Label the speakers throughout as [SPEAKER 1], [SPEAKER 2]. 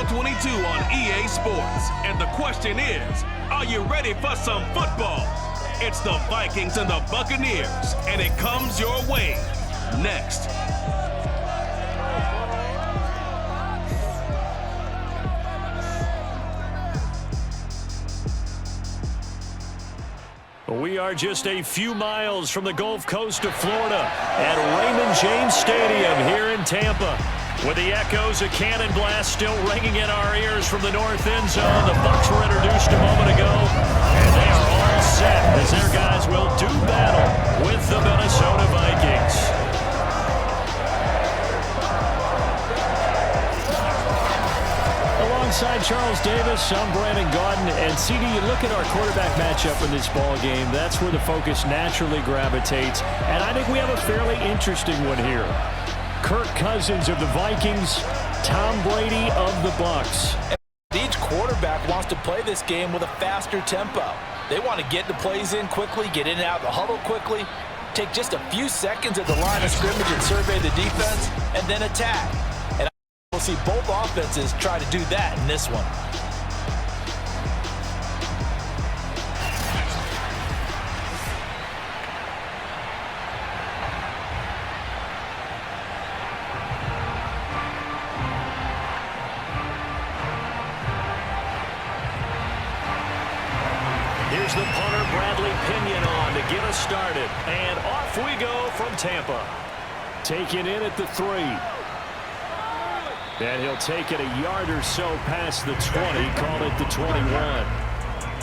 [SPEAKER 1] 22 on EA Sports. And the question is, are you ready for some football? It's the Vikings and the Buccaneers, and it comes your way next.
[SPEAKER 2] We are just a few miles from the Gulf Coast of Florida at Raymond James Stadium here in Tampa, with the echoes of cannon blast still ringing in our ears from the north end zone. The Bucs were introduced a moment ago, and they are all set as their guys will do battle with the Minnesota Vikings. Alongside Charles Davis, I'm Brandon Gaudin, and CD, you look at our quarterback matchup in this ball game, that's where the focus naturally gravitates, and I think we have a fairly interesting one here. Kirk Cousins of the Vikings, Tom Brady of the Bucs.
[SPEAKER 3] Each quarterback wants to play this game with a faster tempo. They want to get the plays in quickly, get in and out of the huddle quickly, take just a few seconds at the line of scrimmage and survey the defense, and then attack. We'll see both offenses try to do that in this one.
[SPEAKER 2] Here's the punter, Bradley Pinion, on to get us started. And off we go from Tampa. Taken in at the 3. And he'll take it a yard or so past the 20, call it the 21.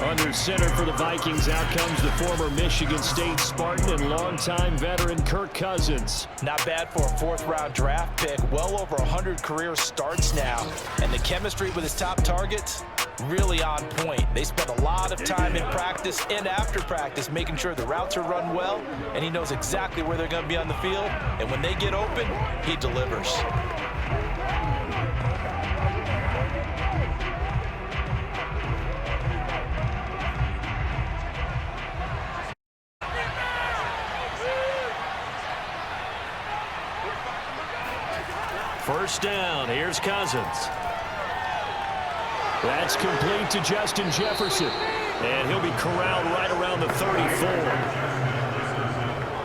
[SPEAKER 2] Under center for the Vikings, out comes the former Michigan State Spartan and longtime veteran Kirk Cousins.
[SPEAKER 3] Not bad for a fourth-round draft pick. Well over 100 career starts now. And the chemistry with his top targets, really on point. They spend a lot of time in practice and after practice making sure the routes are run well, and he knows exactly where they're going to be on the field. And when they get open, he delivers.
[SPEAKER 2] First down, here's Cousins. That's complete to Justin Jefferson. And he'll be corralled right around the 34.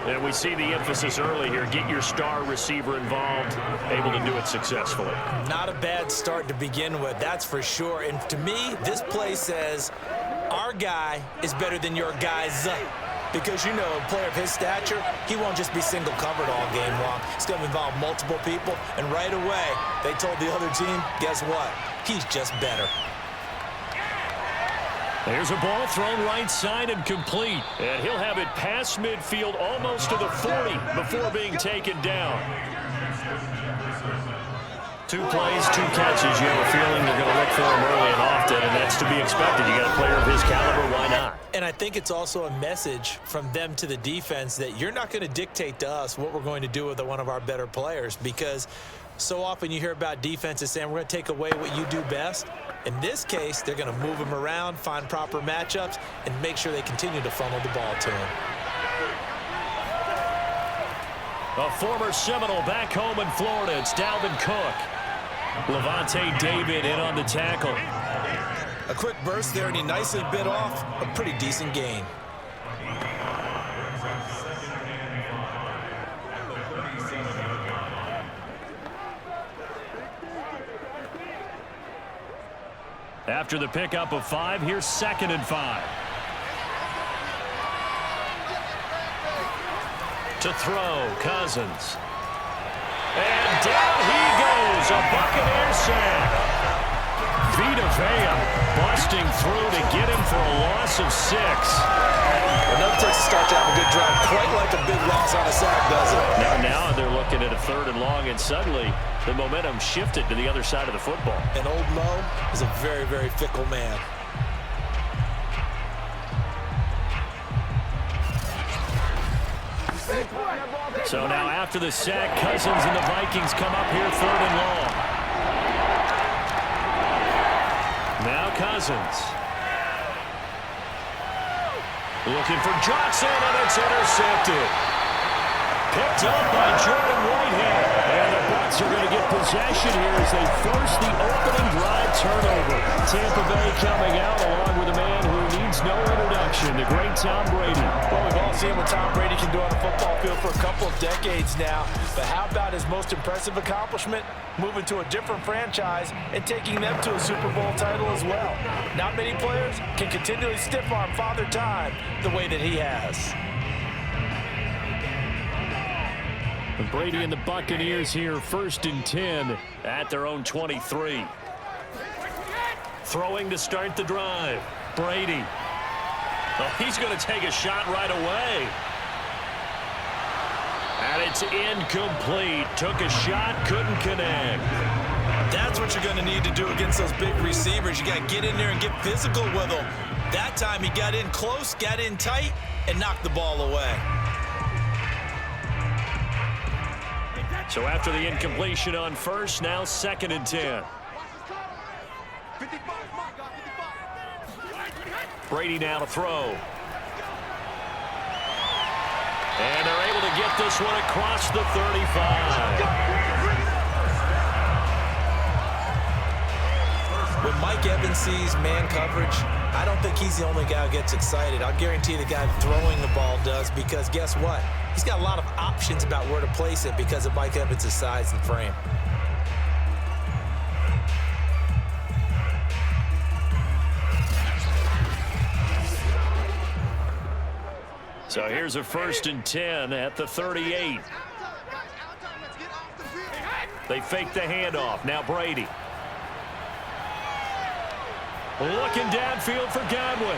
[SPEAKER 2] And we see the emphasis early here. Get your star receiver involved, able to do it successfully.
[SPEAKER 3] Not a bad start to begin with, that's for sure. And to me, this play says our guy is better than your guy's. Because, you know, a player of his stature, he won't just be single covered all game long. It's going to involve multiple people. And right away, they told the other team, guess what? He's just better.
[SPEAKER 2] There's a ball thrown right side and complete. And he'll have it past midfield almost to the 40 before being taken down. 2 plays, 2 catches. You have a feeling they're going to look for him early and often, and that's to be expected. You got a player of his caliber, why not?
[SPEAKER 3] And I think it's also a message from them to the defense that you're not going to dictate to us what we're going to do with one of our better players, because so often you hear about defenses saying we're going to take away what you do best. In this case, they're going to move him around, find proper matchups, and make sure they continue to funnel the ball to him.
[SPEAKER 2] A former Seminole back home in Florida. It's Dalvin Cook. Levante David in on the tackle.
[SPEAKER 3] A quick burst there, and he nicely bit off a pretty decent gain.
[SPEAKER 2] After the pickup of 5, here's 2nd and 5. To throw, Cousins. And down he goes, a Buccaneer sack. Vita Vea busting through to get him for a loss of 6.
[SPEAKER 3] Enough takes to start to have a good drive, quite like a big loss on a sack, does it?
[SPEAKER 2] Now they're looking at a 3rd and long, and suddenly the momentum shifted to the other side of the football.
[SPEAKER 3] And old Mo is a very, very fickle man.
[SPEAKER 2] So now after the sack, Cousins and the Vikings come up here 3rd and long. Now Cousins. Looking for Johnson, and it's intercepted. Picked up by Jordan Whitehead. And the Pats are going to get possession here as they force the opening drive turnover. Tampa Bay coming out along with a man who needs no introduction, the great Tom Brady.
[SPEAKER 3] Well, we've all seen what Tom Brady can do on a football field for a couple of decades now. But how about his most impressive accomplishment? Moving to a different franchise and taking them to a Super Bowl title as well. Not many players can continually stiff-arm Father Time the way that he has.
[SPEAKER 2] Brady and the Buccaneers here, 1st and 10 at their own 23. Throwing to start the drive. Brady. Oh, he's going to take a shot right away. And it's incomplete. Took a shot, couldn't connect.
[SPEAKER 3] That's what you're going to need to do against those big receivers. You got to get in there and get physical with them. That time he got in close, got in tight, and knocked the ball away.
[SPEAKER 2] So after the incompletion on first, now 2nd and 10. Brady now to throw. And they're able to get this one across the 35.
[SPEAKER 3] When Mike Evans sees man coverage, I don't think he's the only guy who gets excited. I'll guarantee the guy throwing the ball does, because guess what? He's got a lot of options about where to place it because of Mike Evans' size and frame.
[SPEAKER 2] So here's a 1st and 10 at the 38. They fake the handoff. Now Brady. Looking downfield for Godwin.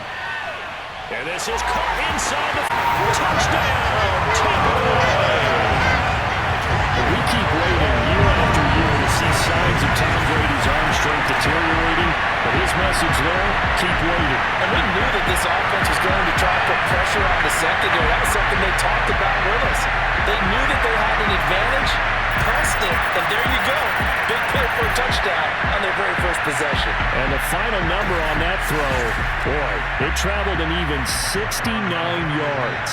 [SPEAKER 2] And this is caught inside the touchdown. Tampa Bay. We keep waiting year after year to see signs of Tom Brady's arm strength deteriorating, but his message there, keep waiting.
[SPEAKER 3] And we knew that this offense was going to try to put pressure on the secondary. That was something they talked about with us. They knew that they had an advantage, pressed it, and there you go. Big play for a touchdown on their very first possession.
[SPEAKER 2] And the final number on that throw, boy, it traveled an even 69 yards.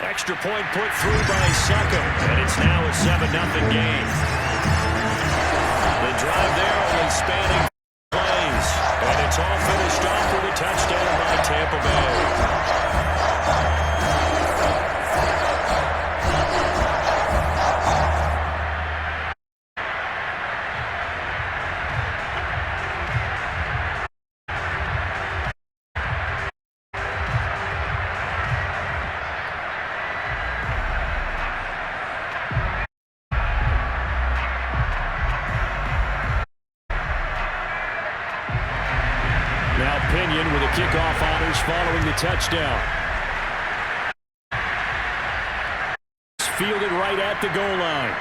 [SPEAKER 2] Extra point put through by Sucker, and it's now a 7-0 game. The drive there only spanning plays, and it's all finished off with a touchdown by Tampa Bay. With the kickoff honors following the touchdown. Fielded right at the goal line.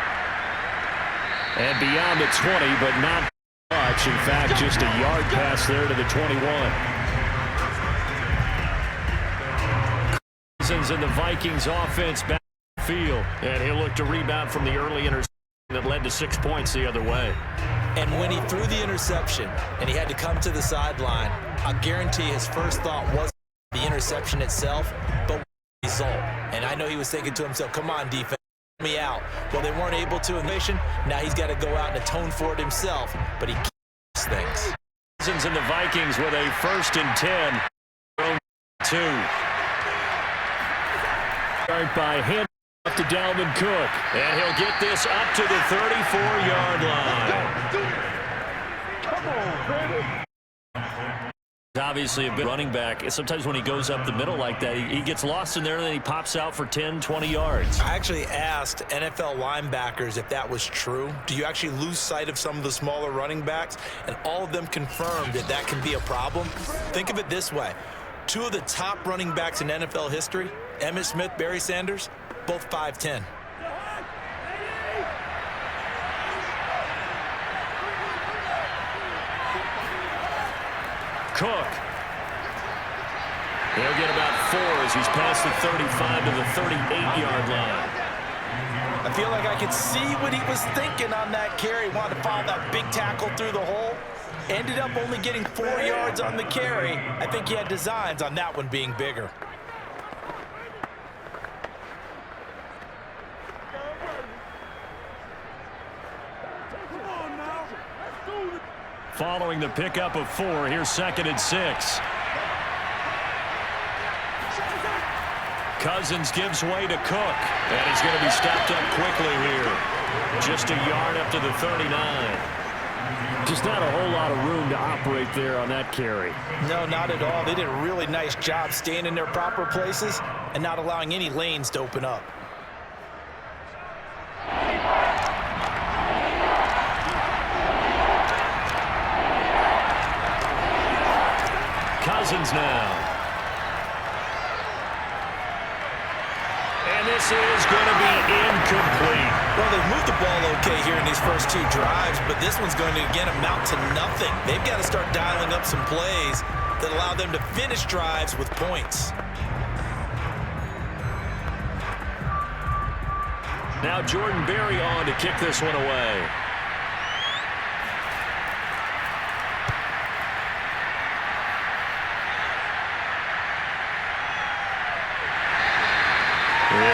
[SPEAKER 2] And beyond the 20, but not much. In fact, just a yard pass there to the 21. Cousins and the Vikings offense back in the field. And he'll look to rebound from the early interception that led to 6 points the other way.
[SPEAKER 3] And when he threw the interception and he had to come to the sideline, I guarantee his first thought wasn't the interception itself, but the result. And I know he was thinking to himself, come on, defense, help me out. Well, they weren't able to. Now he's got to go out and atone for it himself, but he keeps things.
[SPEAKER 2] Cousins and the Vikings with a 1st and 10. 2. Start by hand up to Dalvin Cook. And he'll get this up to the 34-yard line. Come on, baby. Obviously a big running back. Sometimes when he goes up the middle like that, he gets lost in there and then he pops out for 10, 20 yards.
[SPEAKER 3] I actually asked NFL linebackers if that was true. Do you actually lose sight of some of the smaller running backs? And all of them confirmed that that can be a problem. Think of it this way. 2 of the top running backs in NFL history, Emmitt Smith, Barry Sanders, both 5'10".
[SPEAKER 2] Cook. He'll get about 4 as he's past the 35 to the 38-yard line.
[SPEAKER 3] I feel like I could see what he was thinking on that carry. Wanted to follow that big tackle through the hole. Ended up only getting 4 yards on the carry. I think he had designs on that one being bigger.
[SPEAKER 2] Following the pickup of 4, here's 2nd and 6. Cousins gives way to Cook, and he's going to be stopped up quickly here. Just a yard up to the 39.
[SPEAKER 4] Just not a whole lot of room to operate there on that carry.
[SPEAKER 3] No, not at all. They did a really nice job staying in their proper places and not allowing any lanes to open up.
[SPEAKER 2] Cousins now. And this is going to be incomplete.
[SPEAKER 3] Well, they've moved the ball okay here in these first 2 drives, but this one's going to, again, amount to nothing. They've got to start dialing up some plays that allow them to finish drives with points.
[SPEAKER 2] Now Jordan Berry on to kick this one away.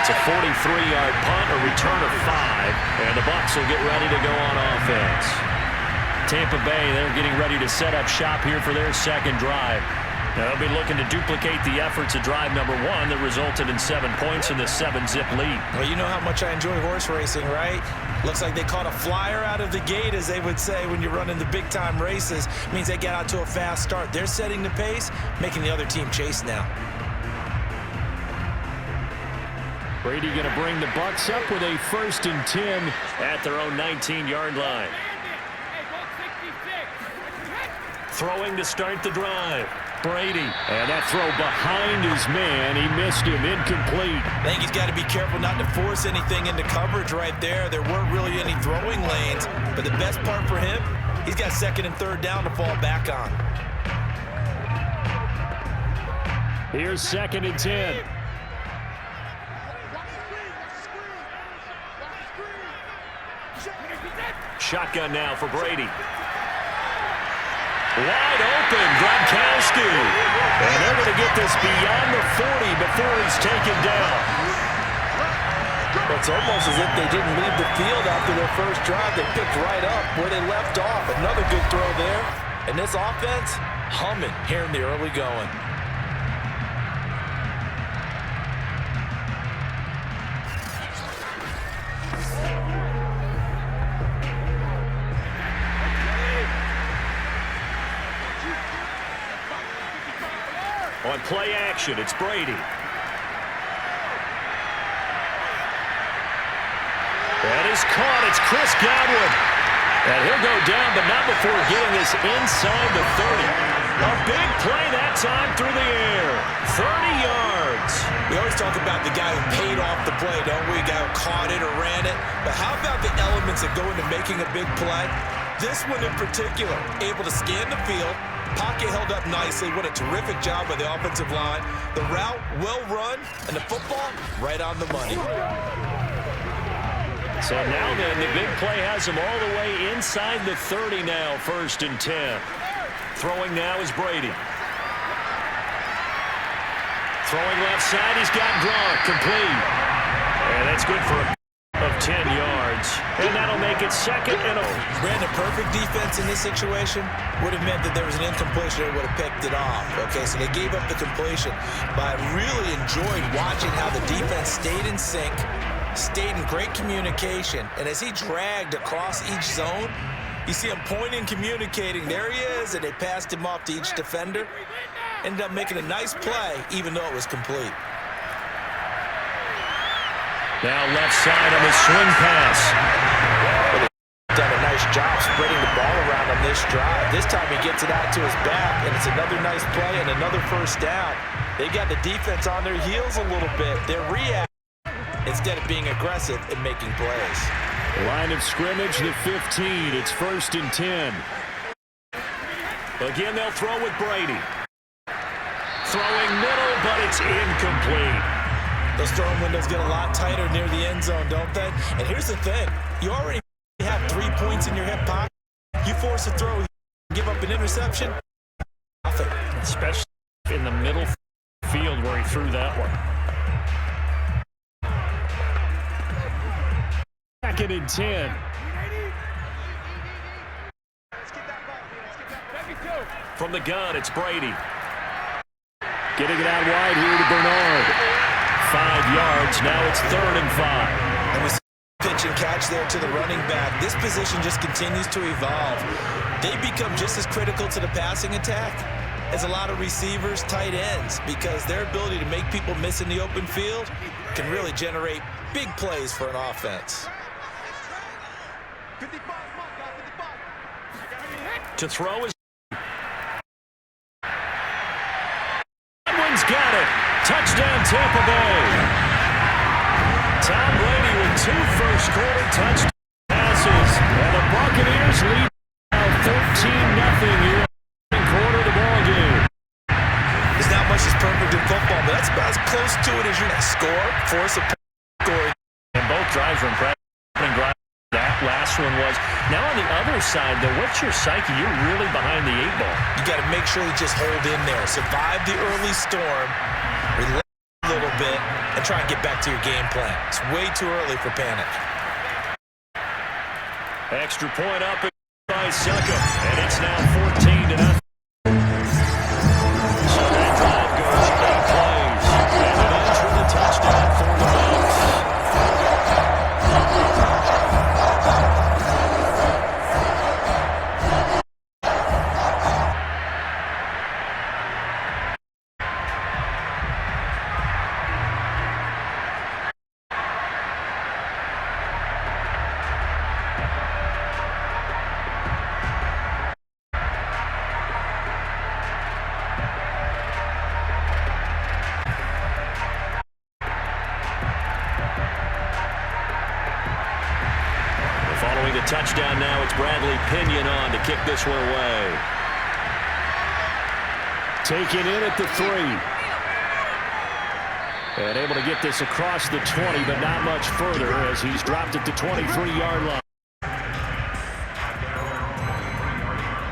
[SPEAKER 2] It's a 43-yard punt, a return of 5, and the Bucs will get ready to go on offense. Tampa Bay, they're getting ready to set up shop here for their 2nd drive. Now, they'll be looking to duplicate the efforts of drive number 1 that resulted in 7 points in the 7-zip lead.
[SPEAKER 3] Well, you know how much I enjoy horse racing, right? Looks like they caught a flyer out of the gate, as they would say when you're running the big-time races. It means they got out to a fast start. They're setting the pace, making the other team chase now.
[SPEAKER 4] Brady going to bring the Bucs up with a 1st and 10
[SPEAKER 2] at their own 19-yard line. Throwing to start the drive. Brady.
[SPEAKER 4] And that throw behind his man. He missed him. Incomplete.
[SPEAKER 3] I think he's got to be careful not to force anything into coverage right there. There weren't really any throwing lanes. But the best part for him, he's got 2nd and 3rd down to fall back on.
[SPEAKER 4] Here's 2nd and 10.
[SPEAKER 2] Shotgun now for Brady. Wide open, Gronkowski. And they're going to get this beyond the 40 before he's taken down.
[SPEAKER 3] It's almost as if they didn't leave the field after their first drive. They picked right up where they left off. Another good throw there. And this offense, humming here in the early going.
[SPEAKER 2] On play action, it's Brady. That is caught. It's Chris Godwin. And he'll go down, but not before getting this inside the 30. A big play that time through the air. 30 yards.
[SPEAKER 3] We always talk about the guy who paid off the play, don't we? The guy who caught it or ran it. But how about the elements that go into making a big play? This one in particular, able to scan the field. Pocket held up nicely. What a terrific job by the offensive line. The route, well run, and the football, right on the money.
[SPEAKER 2] So now then, the big play has him all the way inside the 30 now, 1st and 10. Throwing now is Brady. Throwing left side, he's got Gronk, complete. And that's good for of 10 yards. And that'll make it 2nd and 0.
[SPEAKER 3] Brandon, perfect defense in this situation would have meant that there was an incompletion. They would have picked it off. Okay, so they gave up the completion. But I really enjoyed watching how the defense stayed in sync, stayed in great communication. And as he dragged across each zone, you see him pointing, communicating. There he is, and they passed him off to each defender. Ended up making a nice play, even though it was complete.
[SPEAKER 2] Now left side on the swing pass.
[SPEAKER 3] Done a nice job spreading the ball around on this drive. This time he gets it out to his back, and it's another nice play and another 1st down. They got the defense on their heels a little bit. They're reacting instead of being aggressive and making plays.
[SPEAKER 4] Line of scrimmage, the 15. It's 1st and 10.
[SPEAKER 2] Again, they'll throw with Brady. Throwing middle, but it's incomplete.
[SPEAKER 3] Those throwing windows get a lot tighter near the end zone, don't they? And here's the thing. You already have 3 points in your hip pocket. You force a throw, you give up an interception. Nothing.
[SPEAKER 2] Especially in the middle field where he threw that one.
[SPEAKER 4] 2nd and 10.
[SPEAKER 2] From the gun, it's Brady.
[SPEAKER 4] Getting it out wide here to Bernard.
[SPEAKER 2] 5 yards. Now it's 3rd and 5.
[SPEAKER 3] And we see pitch and catch there to the running back. This position just continues to evolve. They become just as critical to the passing attack as a lot of receivers, tight ends, because their ability to make people miss in the open field can really generate big plays for an offense.
[SPEAKER 2] To throw is Godwin's got it. Touchdown Tampa Bay. Tom Brady with 2 first-quarter touchdown passes. And the Buccaneers lead now 14-0 here in quarter of the ball game.
[SPEAKER 3] There's not much that's perfect in football, but that's about as close to it as you're going to score, force a score.
[SPEAKER 2] And both drives were impressive. That last one was. Now on the other side, though, what's your psyche? You're really behind the 8 ball.
[SPEAKER 3] You got to make sure you just hold in there. Survive the early storm, relax a little bit, and try and get back to your game plan. It's way too early for panic.
[SPEAKER 2] Extra point up by Suckup, and it's now 14-0. So that drive goes 8 plays, and it ends with a touchdown for the Bucs. Following the touchdown now, it's Bradley Pinion on to kick this one away.
[SPEAKER 4] Taken in at the 3. And able to get this across the 20, but not much further as he's dropped at the 23-yard line.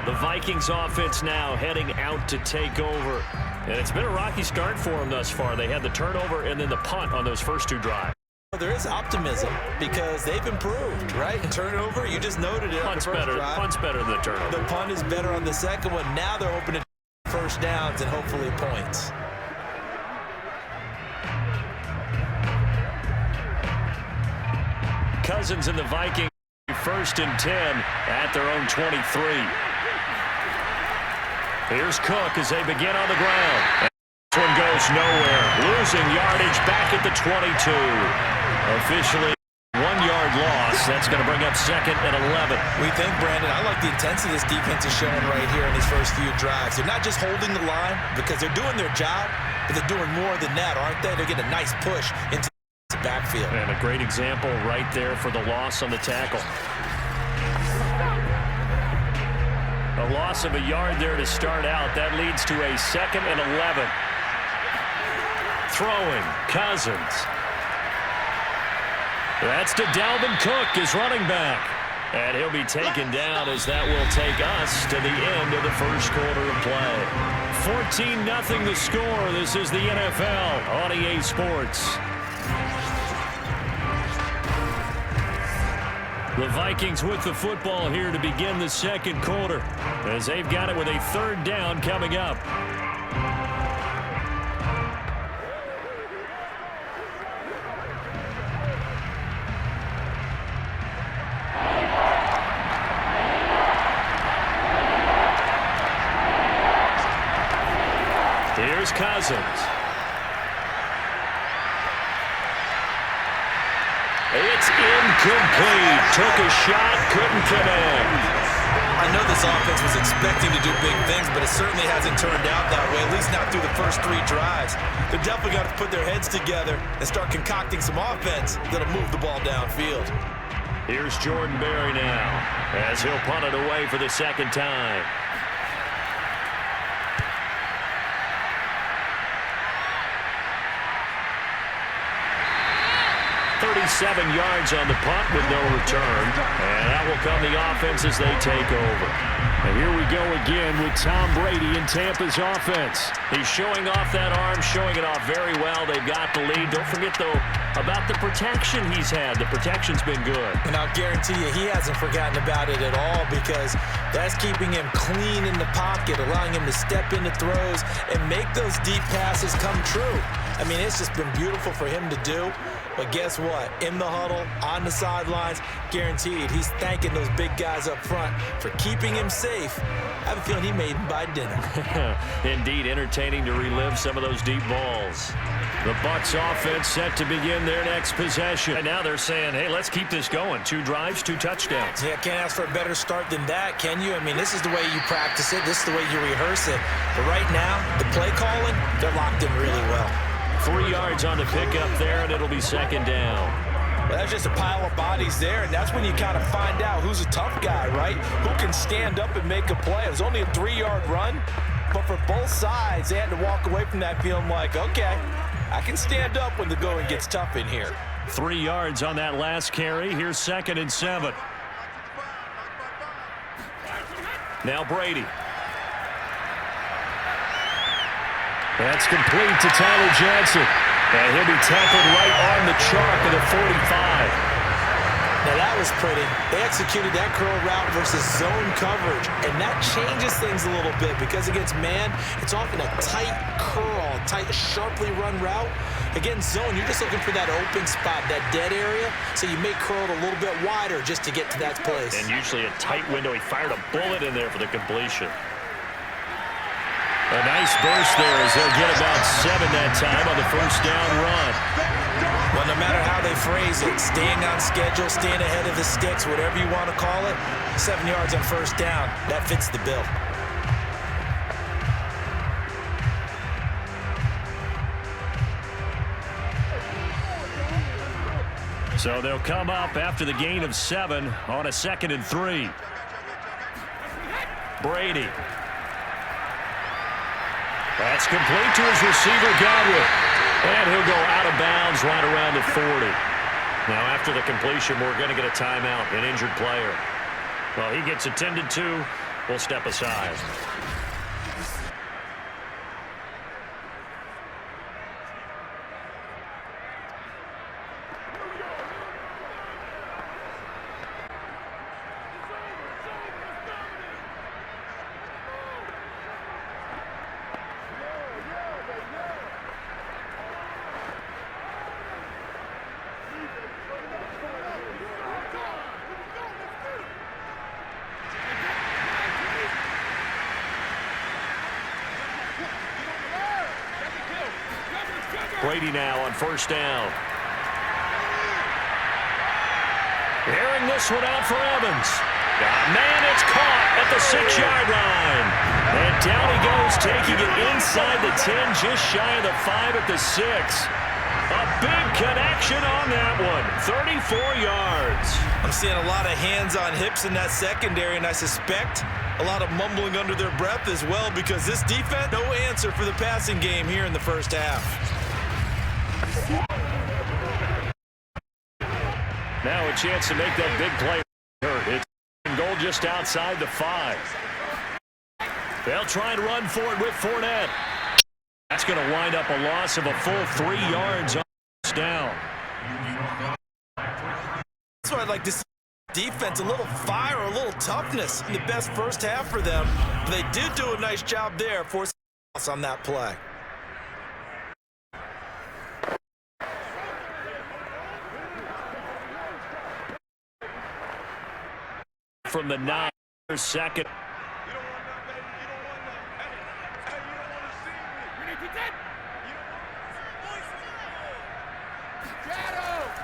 [SPEAKER 2] The Vikings offense now heading out to take over. And it's been a rocky start for them thus far. They had the turnover and then the punt on those first 2 drives.
[SPEAKER 3] There is optimism because they've improved, right? Turnover, you just noted it.
[SPEAKER 2] Punt's better. Punt's better than the turnover.
[SPEAKER 3] The punt is better on the second one. Now they're open to first downs and hopefully points.
[SPEAKER 2] Cousins and the Vikings 1st and 10 at their own 23. Here's Cook as they begin on the ground. This one goes nowhere. Losing yardage back at the 22. Officially 1-yard loss. That's going to bring up 2nd and 11.
[SPEAKER 3] We think, Brandon, I like the intensity this defense is showing right here in these first few drives. They're not just holding the line because they're doing their job, but they're doing more than that, aren't they? They're getting a nice push into the backfield.
[SPEAKER 2] And a great example right there for the loss on the tackle. A loss of a yard there to start out. That leads to a 2nd and 11. Throwing, Cousins. That's to Dalvin Cook, his running back. And he'll be taken down as that will take us to the end of the first quarter of play. 14-0 the score. This is the NFL on EA Sports. The Vikings with the football here to begin the second quarter as they've got it with a 3rd down coming up. Here's Cousins. It's incomplete. Took a shot, couldn't connect.
[SPEAKER 3] I know this offense was expecting to do big things, but it certainly hasn't turned out that way, at least not through the first 3 drives. They're definitely got to put their heads together and start concocting some offense that'll move the ball downfield.
[SPEAKER 2] Here's Jordan Berry now as he'll punt it away for the 2nd time. 37 yards on the punt with no return. And that will come the offense as they take over.
[SPEAKER 4] And here we go again with Tom Brady in Tampa's offense.
[SPEAKER 2] He's showing off that arm, showing it off very well. They've got the lead. Don't forget, though, about the protection he's had. The protection's been good.
[SPEAKER 3] And I'll guarantee you he hasn't forgotten about it at all, because that's keeping him clean in the pocket, allowing him to step into throws and make those deep passes come true. I mean, it's just been beautiful for him to do. But guess what? In the huddle, on the sidelines, guaranteed he's thanking those big guys up front for keeping him safe. I have a feeling he may even buy dinner.
[SPEAKER 2] Indeed, entertaining to relive some of those deep balls. The Bucs offense set to begin their next possession. And now they're saying, hey, let's keep this going. 2 drives, 2 touchdowns.
[SPEAKER 3] Yeah, can't ask for a better start than that, can you? I mean, this is the way you practice it. This is the way you rehearse it. But right now, the play calling, they're locked in really well.
[SPEAKER 2] 3 yards on the pickup there, and it'll be 2nd down.
[SPEAKER 3] Well, that's just a pile of bodies there, and that's when you kind of find out who's a tough guy, right? Who can stand up and make a play. It was only a 3-yard run, but for both sides, they had to walk away from that feeling like, okay, I can stand up when the going gets tough in here.
[SPEAKER 2] 3 yards on that last carry. Here's 2nd and 7. Now Brady. That's complete to Tyler Johnson. And he'll be tackled right on the chalk at the 45.
[SPEAKER 3] Now that was pretty. They executed that curl route versus zone coverage, and that changes things a little bit, because against man, it's often a tight curl, tight, sharply run route. Against zone, you're just looking for that open spot, that dead area, so you may curl it a little bit wider just to get to that place.
[SPEAKER 2] And usually a tight window. He fired a bullet in there for the completion. A nice burst there as they'll get about 7 that time on the first down run.
[SPEAKER 3] Well, no matter how they phrase it, staying on schedule, staying ahead of the sticks, whatever you want to call it, 7 yards on first down, that fits the bill.
[SPEAKER 2] So they'll come up after the gain of 7 on a 2nd and 3. Brady. That's complete to his receiver, Godwin. And he'll go out of bounds right around the 40. Now, after the completion, we're going to get a timeout, an injured player. Well, he gets attended to. We'll step aside. Brady now on first down. Airing this one out for Evans. Man, it's caught at the 6-yard line. And down he goes, taking it inside the 10, just shy of the 5 at the 6. A big connection on that one. 34 yards.
[SPEAKER 3] I'm seeing a lot of hands on hips in that secondary, and I suspect a lot of mumbling under their breath as well, because this defense, no answer for the passing game here in the first half.
[SPEAKER 2] Now a chance to make that big play. It's goal just outside the 5. They'll try and run for it with Fournette. That's going to wind up a loss of a full 3 yards on first down.
[SPEAKER 3] That's what I'd like to see. Defense, a little fire, a little toughness in the best first half for them. But they did do a nice job there forcing us on that play.
[SPEAKER 2] From the 9, second.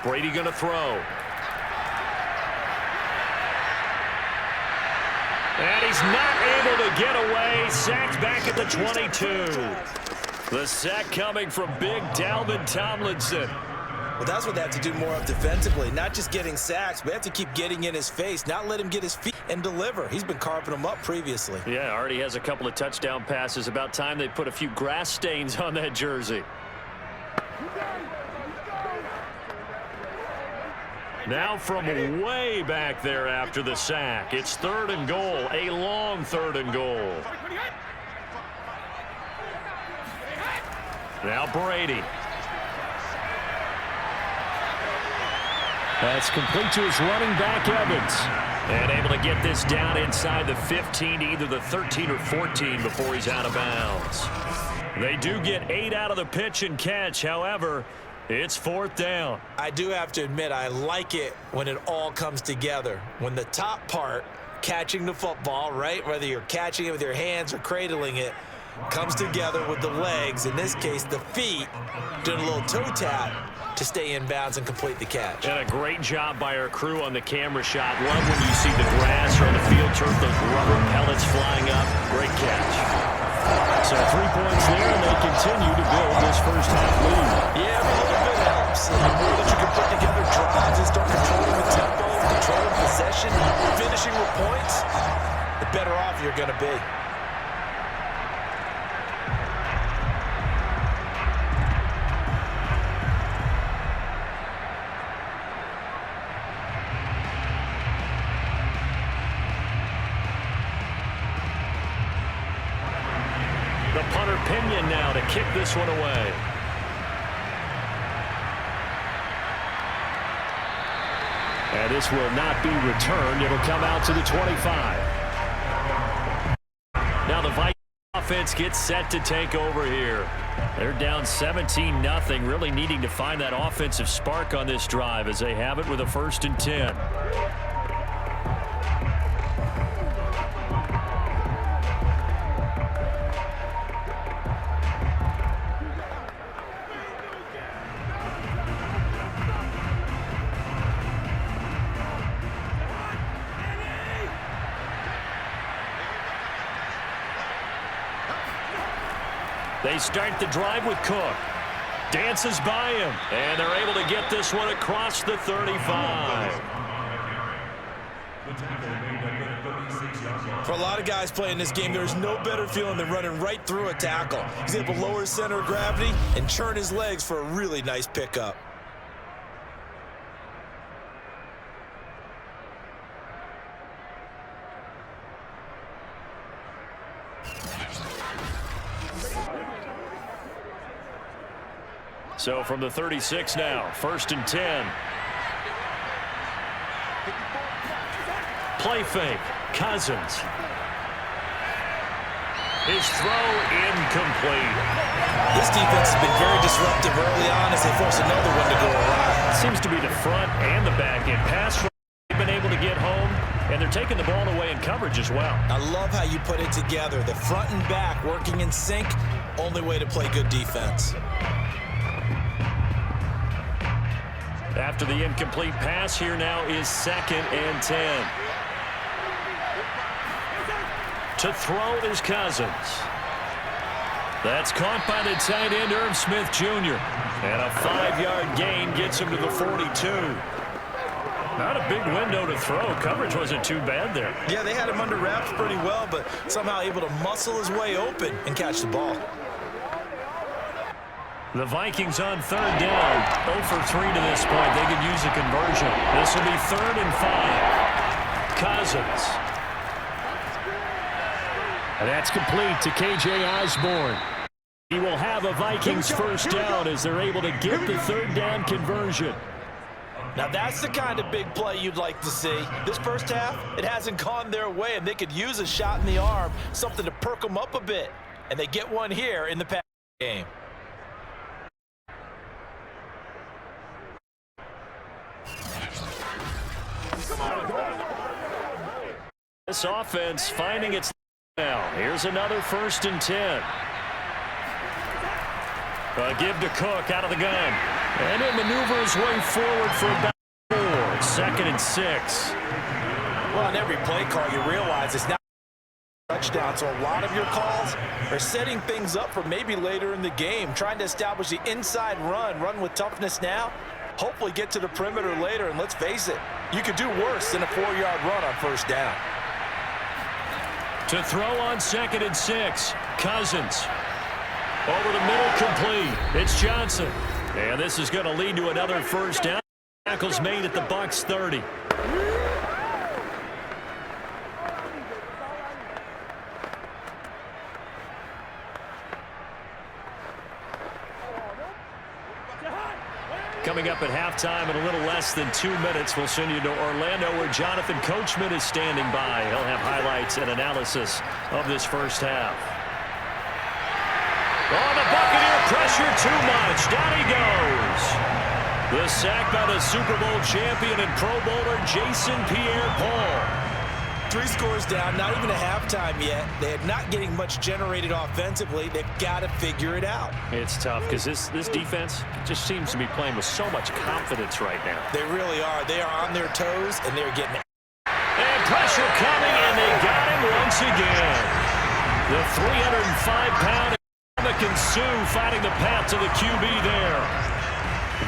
[SPEAKER 2] Brady going to throw. And he's not able to get away. Sacked back at the 22. The sack coming from big Dalvin Tomlinson.
[SPEAKER 3] Well, that's what they have to do more of defensively. Not just getting sacks, but they have to keep getting in his face, not let him get his feet and deliver. He's been carving them up previously.
[SPEAKER 2] Yeah, already has a couple of touchdown passes. About time they put a few grass stains on that jersey. Now from way back there after the sack. It's 3rd and goal, a long 3rd and goal. Now Brady. That's complete to his running back, Evans. And able to get this down inside the 15, either the 13 or 14 before he's out of bounds. They do get 8 out of the pitch and catch. However, it's 4th down.
[SPEAKER 3] I do have to admit, I like it when it all comes together. When the top part, catching the football, right, whether you're catching it with your hands or cradling it, comes together with the legs, in this case the feet, doing a little toe tap to stay in bounds and complete the catch.
[SPEAKER 2] And a great job by our crew on the camera shot. Love when you see the grass or the field turf, those rubber pellets flying up. Great catch. So 3 points there, and they continue to build this first half lead.
[SPEAKER 3] Yeah, every little bit helps. The more that you can put together drives and start controlling the tempo, controlling possession, finishing with points, the better off you're going to be.
[SPEAKER 2] The punter Pinion now to kick this one away. And this will not be returned. It'll come out to the 25. Now the Vikings offense gets set to take over here. They're down 17-0, really needing to find that offensive spark on this drive as they have it with a 1st and 10. They start the drive with Cook. Dances by him. And they're able to get this one across the 35.
[SPEAKER 3] For a lot of guys playing this game, there's no better feeling than running right through a tackle. He's able to lower his center of gravity and churn his legs for a really nice pickup.
[SPEAKER 2] So from the 36 now, 1st and 10. Play fake. Cousins. His throw incomplete.
[SPEAKER 3] This defense has been very disruptive early on as they force another one to go awry.
[SPEAKER 2] Seems to be the front and the back end. Pass rush, they've been able to get home, and they're taking the ball away in coverage as well.
[SPEAKER 3] I love how you put it together. The front and back working in sync. Only way to play good defense.
[SPEAKER 2] After the incomplete pass, here now is 2nd and 10. To throw is Cousins. That's caught by the tight end, Irv Smith Jr. And a 5-yard gain gets him to the 42. Not a big window to throw. Coverage wasn't too bad there.
[SPEAKER 3] Yeah, they had him under wraps pretty well, but somehow able to muscle his way open and catch the ball.
[SPEAKER 2] The Vikings on 3rd down. 0 for 3 to this point. They could use a conversion. This will be 3rd and 5. Cousins. And that's complete to K.J. Osborne. He will have a Vikings 1st down as they're able to get the 3rd down conversion.
[SPEAKER 3] Now that's the kind of big play you'd like to see. This first half, it hasn't gone their way, and they could use a shot in the arm, something to perk them up a bit. And they get one here in the pass game.
[SPEAKER 2] This offense finding its now. Here's another 1st and 10. A give to Cook out of the gun. And he'll maneuver his way forward for about 4. 2nd and 6.
[SPEAKER 3] Well, on every play call, you realize it's now a touchdown. So a lot of your calls are setting things up for maybe later in the game, trying to establish the inside run with toughness now. Hopefully get to the perimeter later, and let's face it, you could do worse than a 4-yard run on 1st down.
[SPEAKER 2] To throw on 2nd and 6, Cousins. Over the middle, complete. It's Johnson. And this is going to lead to another 1st down. Tackles made at the Bucs 30. coming up at halftime in a little less than 2 minutes. We'll send you to Orlando, where Jonathan Coachman is standing by. He'll have highlights and analysis of this first half. Oh, the Buccaneer pressure too much. Down he goes. The sack by the Super Bowl champion and Pro Bowler Jason Pierre-Paul.
[SPEAKER 3] 3 scores down, not even a halftime yet. They're not getting much generated offensively. They've got to figure it out.
[SPEAKER 2] It's tough because this defense just seems to be playing with so much confidence right now.
[SPEAKER 3] They really are. They are on their toes, and they're getting it.
[SPEAKER 2] And pressure coming, and they got him once again. The 305-pound American Sue finding the path to the QB there.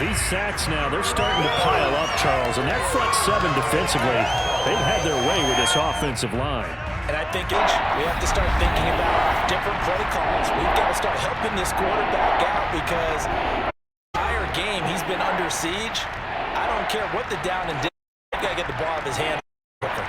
[SPEAKER 2] These sacks now, they're starting to pile up, Charles, and that front 7 defensively, they've had their way with this offensive line.
[SPEAKER 3] And I think we have to start thinking about different play calls. We've got to start helping this quarterback out because the entire game he's been under siege. I don't care what the down and distance. He's got to get the ball out of his hand quicker.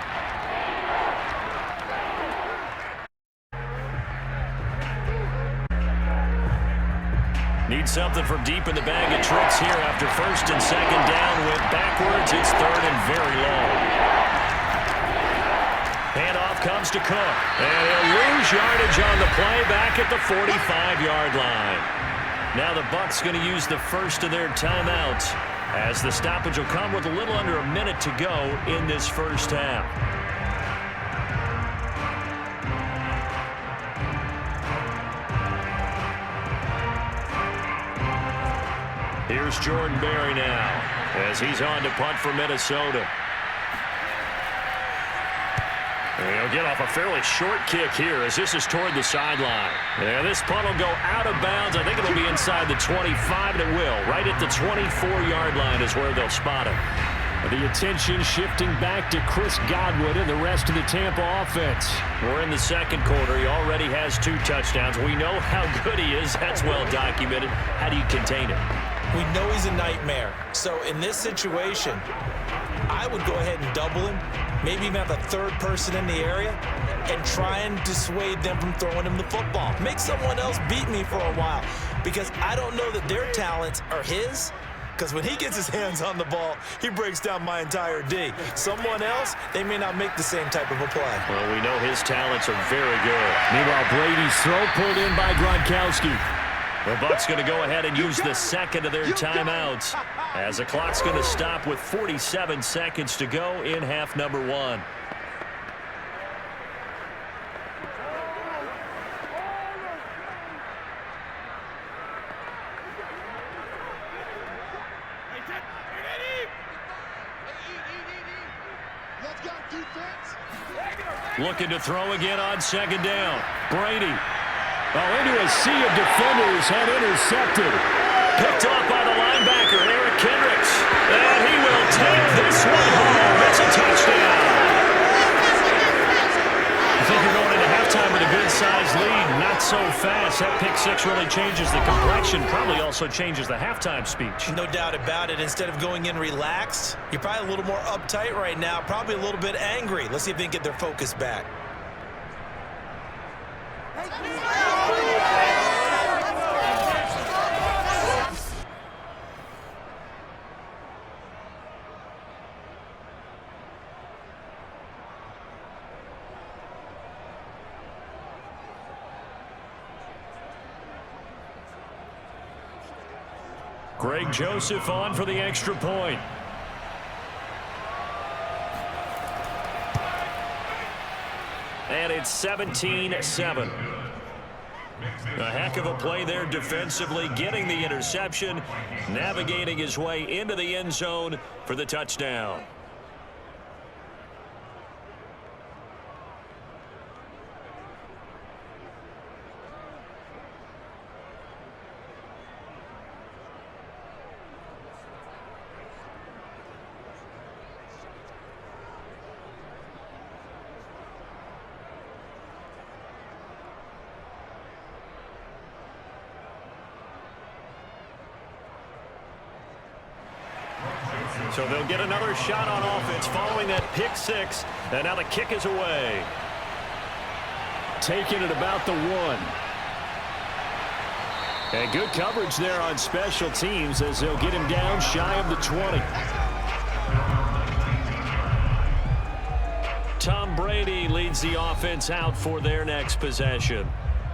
[SPEAKER 2] Need something from deep in the bag of tricks here after 1st and 2nd down. Went backwards. It's 3rd and very low. Handoff comes to Cook. And he'll lose yardage on the play back at the 45-yard line. Now the Bucs going to use the first of their timeouts as the stoppage will come with a little under a minute to go in this first half. Here's Jordan Berry now as he's on to punt for Minnesota. And he'll get off a fairly short kick here as this is toward the sideline. And this punt will go out of bounds. I think it'll be inside the 25, and it will. Right at the 24-yard line is where they'll spot it. The attention shifting back to Chris Godwin and the rest of the Tampa offense. We're in the second quarter. He already has 2 touchdowns. We know how good he is. That's well documented. How do you contain it?
[SPEAKER 3] We know he's a nightmare. So in this situation, I would go ahead and double him, maybe even have a 3rd person in the area, and try and dissuade them from throwing him the football. Make someone else beat me for a while because I don't know that their talents are his. Because when he gets his hands on the ball, he breaks down my entire D. Someone else, they may not make the same type of a play.
[SPEAKER 2] Well, we know his talents are very good. Meanwhile, Brady's throw pulled in by Gronkowski. The Bucs going to go ahead and use the second of their timeouts as the clock's going to stop with 47 seconds to go in half number 1. Looking to throw again on 2nd down. Brady. Into a sea of defenders and intercepted. Picked off by the linebacker, Eric Kendricks. And he will take this one home. It's a touchdown. I think you're going into halftime with a good-sized lead. Not so fast. That pick 6 really changes the complexion. Probably also changes the halftime speech.
[SPEAKER 3] No doubt about it. Instead of going in relaxed, you're probably a little more uptight right now. Probably a little bit angry. Let's see if they can get their focus back.
[SPEAKER 2] Greg Joseph on for the extra point. And it's 17-7. A heck of a play there defensively, getting the interception, navigating his way into the end zone for the touchdown. So they'll get another shot on offense following that pick 6. And now the kick is away.
[SPEAKER 4] Taken at about the 1. And good coverage there on special teams as they'll get him down shy of the 20. Tom Brady leads the offense out for their next possession.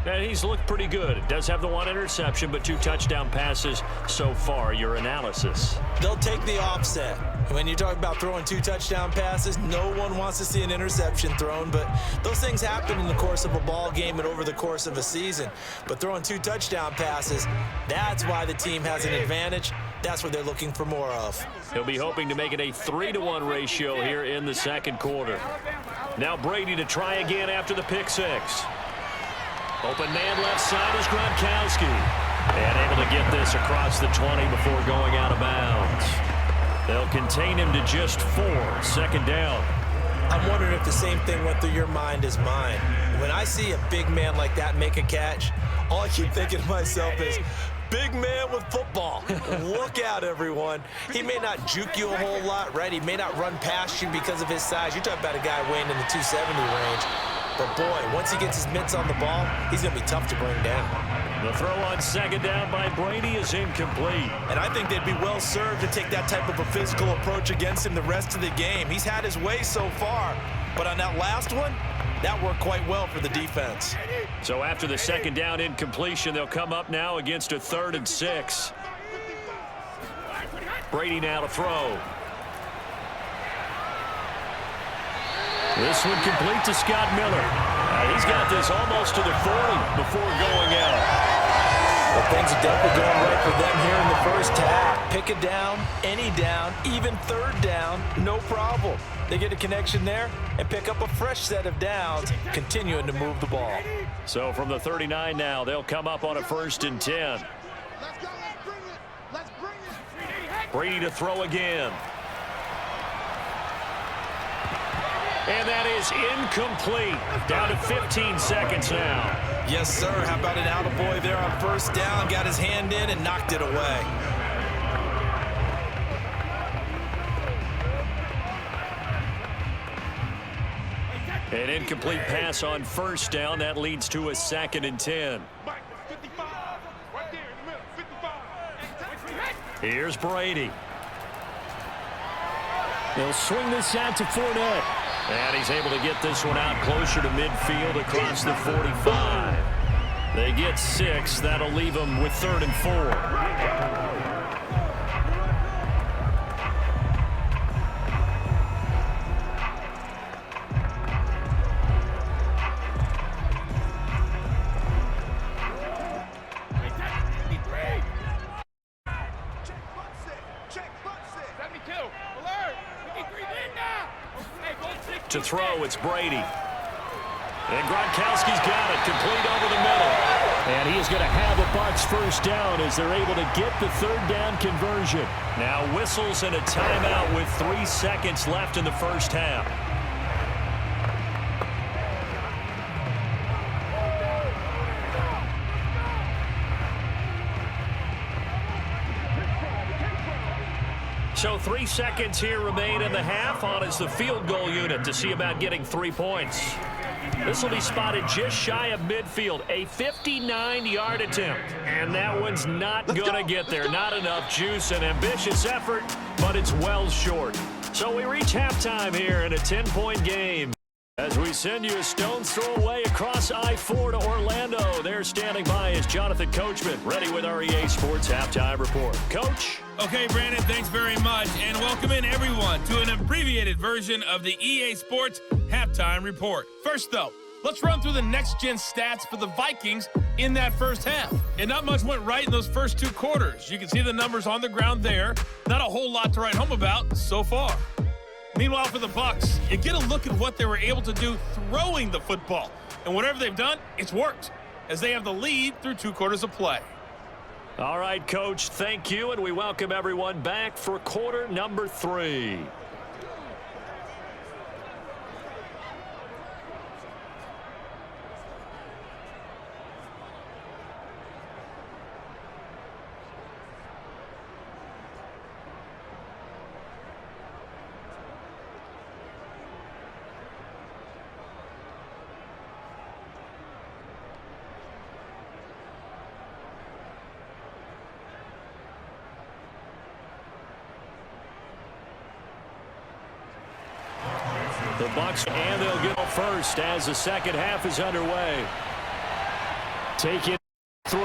[SPEAKER 4] And he's looked pretty good. Does have the one interception, but 2 touchdown passes so far. Your analysis?
[SPEAKER 3] They'll take the offset. When you talk about throwing 2 touchdown passes, no one wants to see an interception thrown, but those things happen in the course of a ball game and over the course of a season. But throwing 2 touchdown passes, that's why the team has an advantage. That's what they're looking for more of.
[SPEAKER 2] He'll be hoping to make it a 3-to-1 ratio here in the second quarter. Now Brady to try again after the pick 6. Open man left side is Gronkowski. And able to get this across the 20 before going out of bounds. They'll contain him to just 4. Second down.
[SPEAKER 3] I'm wondering if the same thing went through your mind as mine. When I see a big man like that make a catch, all I keep thinking to myself is, big man with football. Look out, everyone. He may not juke you a whole lot, right? He may not run past you because of his size. You're talking about a guy weighing in the 270 range. But, boy, once he gets his mitts on the ball, he's going to be tough to bring down.
[SPEAKER 2] The throw on second down by Brady is incomplete.
[SPEAKER 3] And I think they'd be well served to take that type of a physical approach against him the rest of the game. He's had his way so far. But on that last one, that worked quite well for the defense.
[SPEAKER 2] So after the second down incompletion, they'll come up now against a 3rd and 6. Brady now to throw. This one complete to Scott Miller. He's got this almost to the 40 before going out.
[SPEAKER 3] Well, things are definitely going right for them here in the first half. Pick it down, any down, even 3rd down, no problem. They get a connection there and pick up a fresh set of downs, continuing to move the ball.
[SPEAKER 2] So from the 39 now, they'll come up on a 1st and 10. Brady to throw again. And that is incomplete. Down to 15 seconds now.
[SPEAKER 3] Yes, sir. How about an attaboy there on 1st down? Got his hand in and knocked it away.
[SPEAKER 2] An incomplete pass on 1st down. That leads to a 2nd and 10. Here's Brady.
[SPEAKER 4] They'll swing this out to Fournette.
[SPEAKER 2] And he's able to get this one out closer to midfield across the 45. They get 6. That'll leave them with 3rd and 4. To throw, it's Brady. And Gronkowski's got it, complete over the middle.
[SPEAKER 4] And he is going to have a Bucs 1st down as they're able to get the 3rd down conversion.
[SPEAKER 2] Now whistles and a timeout with 3 seconds left in the first half. So 3 seconds here remain in the half. On is the field goal unit to see about getting 3 points. This will be spotted just shy of midfield. A 59-yard attempt. And that one's not going to get there. Not enough juice. An ambitious effort, but it's well short. So we reach halftime here in a 10-point game. As we send you a stone's throw away across I-4 to Orlando. There standing by is Jonathan Coachman, ready with our EA Sports Halftime Report. Coach?
[SPEAKER 5] Okay, Brandon, thanks very much, and welcome in everyone to an abbreviated version of the EA Sports Halftime Report. First, though, let's run through the next-gen stats for the Vikings in that first half. And not much went right in those first 2 quarters. You can see the numbers on the ground there. Not a whole lot to write home about so far. Meanwhile, for the Bucs, you get a look at what they were able to do throwing the football. And whatever they've done, it's worked, as they have the lead through 2 quarters of play.
[SPEAKER 2] All right, Coach, thank you, and we welcome everyone back for quarter number 3. The Bucs, and they'll go first as the second half is underway. Take it 3.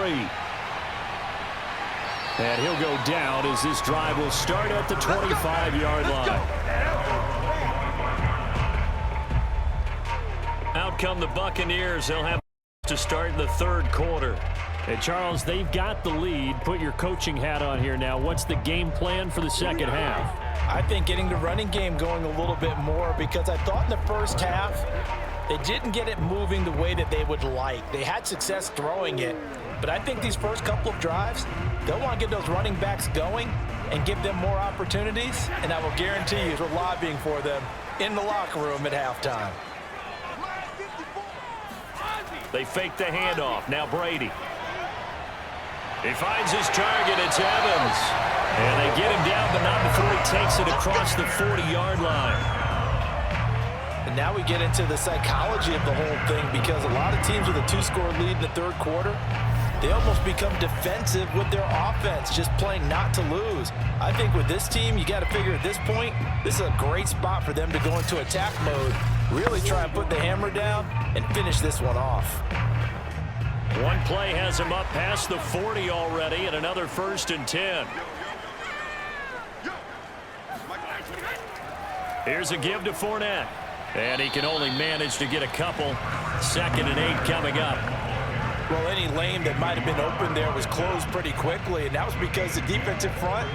[SPEAKER 2] And he'll go down as this drive will start at the 25-yard line. Out come the Buccaneers. They'll have to start in the third quarter. And Charles, they've got the lead. Put your coaching hat on here now. What's the game plan for the second half?
[SPEAKER 3] I think getting the running game going a little bit more, because I thought in the first half they didn't get it moving the way that they would like. They had success throwing it, but I think these first couple of drives, they'll want to get those running backs going and give them more opportunities, and I will guarantee you we're lobbying for them in the locker room at halftime.
[SPEAKER 2] They fake the handoff. Now Brady. He finds his target. It's Evans. And they get him down, but not before he takes it across the 40-yard line.
[SPEAKER 3] And now we get into the psychology of the whole thing, because a lot of teams with a 2-score lead in the third quarter, they almost become defensive with their offense, just playing not to lose. I think with this team, you got to figure at this point, this is a great spot for them to go into attack mode, really try and put the hammer down and finish this one off.
[SPEAKER 2] One play has him up past the 40 already, and another 1st and 10. Here's a give to Fournette. And he can only manage to get a couple. 2nd and 8 coming up.
[SPEAKER 3] Well, any lane that might have been open there was closed pretty quickly, and that was because the defensive front,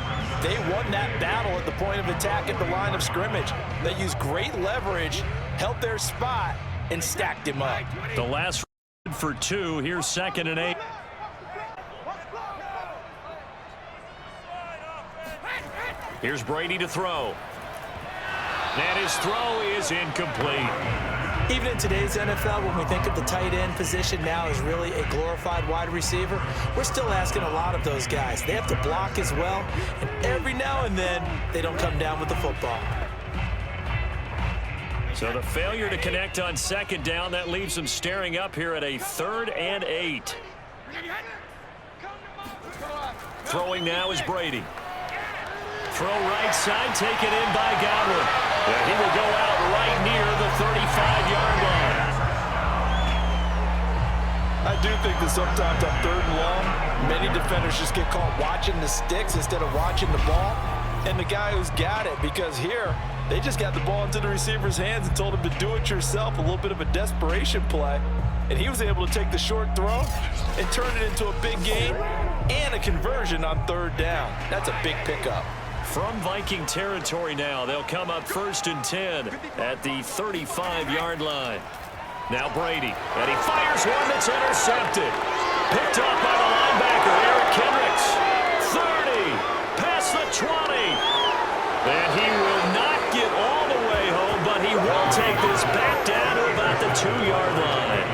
[SPEAKER 3] they won that battle at the point of attack at the line of scrimmage. They used great leverage, held their spot, and stacked him up.
[SPEAKER 2] The last for 2. Here's 2nd and 8. Here's Brady to throw. And his throw is incomplete.
[SPEAKER 3] Even in today's NFL, when we think of the tight end position now as really a glorified wide receiver, we're still asking a lot of those guys. They have to block as well, and every now and then, they don't come down with the football.
[SPEAKER 2] So the failure to connect on 2nd down, that leaves them staring up here at a 3rd and 8. Throwing now is Brady. Throw right side, taken in by Godwin. And he will go out right near the 35-yard line.
[SPEAKER 3] I do think that sometimes on 3rd and long, many defenders just get caught watching the sticks instead of watching the ball. And the guy who's got it, because here, they just got the ball into the receiver's hands and told him to do it yourself, a little bit of a desperation play. And he was able to take the short throw and turn it into a big gain and a conversion on 3rd down. That's a big pickup.
[SPEAKER 2] From Viking territory now, they'll come up 1st and 10 at the 35-yard line. Now Brady, and he fires one that's intercepted. Picked up by the linebacker, Eric Kendricks. 30, past the 20. And he will not get all the way home, but he will take this back down to about the 2-yard line.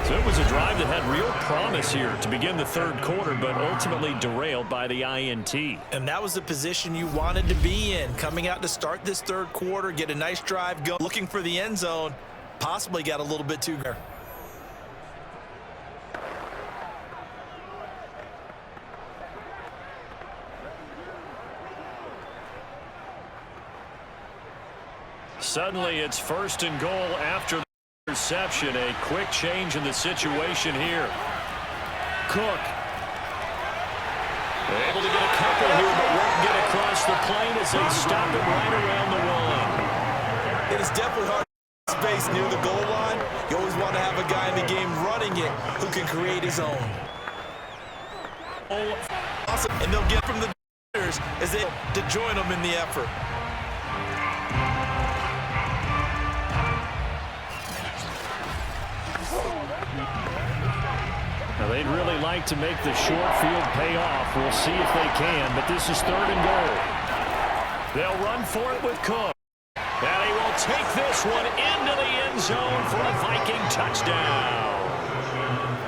[SPEAKER 2] So it was a drive that had real promise here to begin the third quarter, but ultimately derailed by the INT.
[SPEAKER 3] And that was the position you wanted to be in, coming out to start this third quarter, get a nice drive going, looking for the end zone, possibly got a little bit too good.
[SPEAKER 2] Suddenly it's 1st and goal after the interception. A quick change in the situation here. Cook able to get a couple here, but won't get across the plane as they stop him right around the 1.
[SPEAKER 3] It is definitely hard to space near the goal line. You always want to have a guy in the game running it who can create his own. Awesome. And they'll get from the defenders as they to join them in the effort.
[SPEAKER 2] Now they'd really like to make the short field pay off. We'll see if they can, but this is 3rd and goal. They'll run for it with Cook. And he will take this one into the end zone for a Viking touchdown.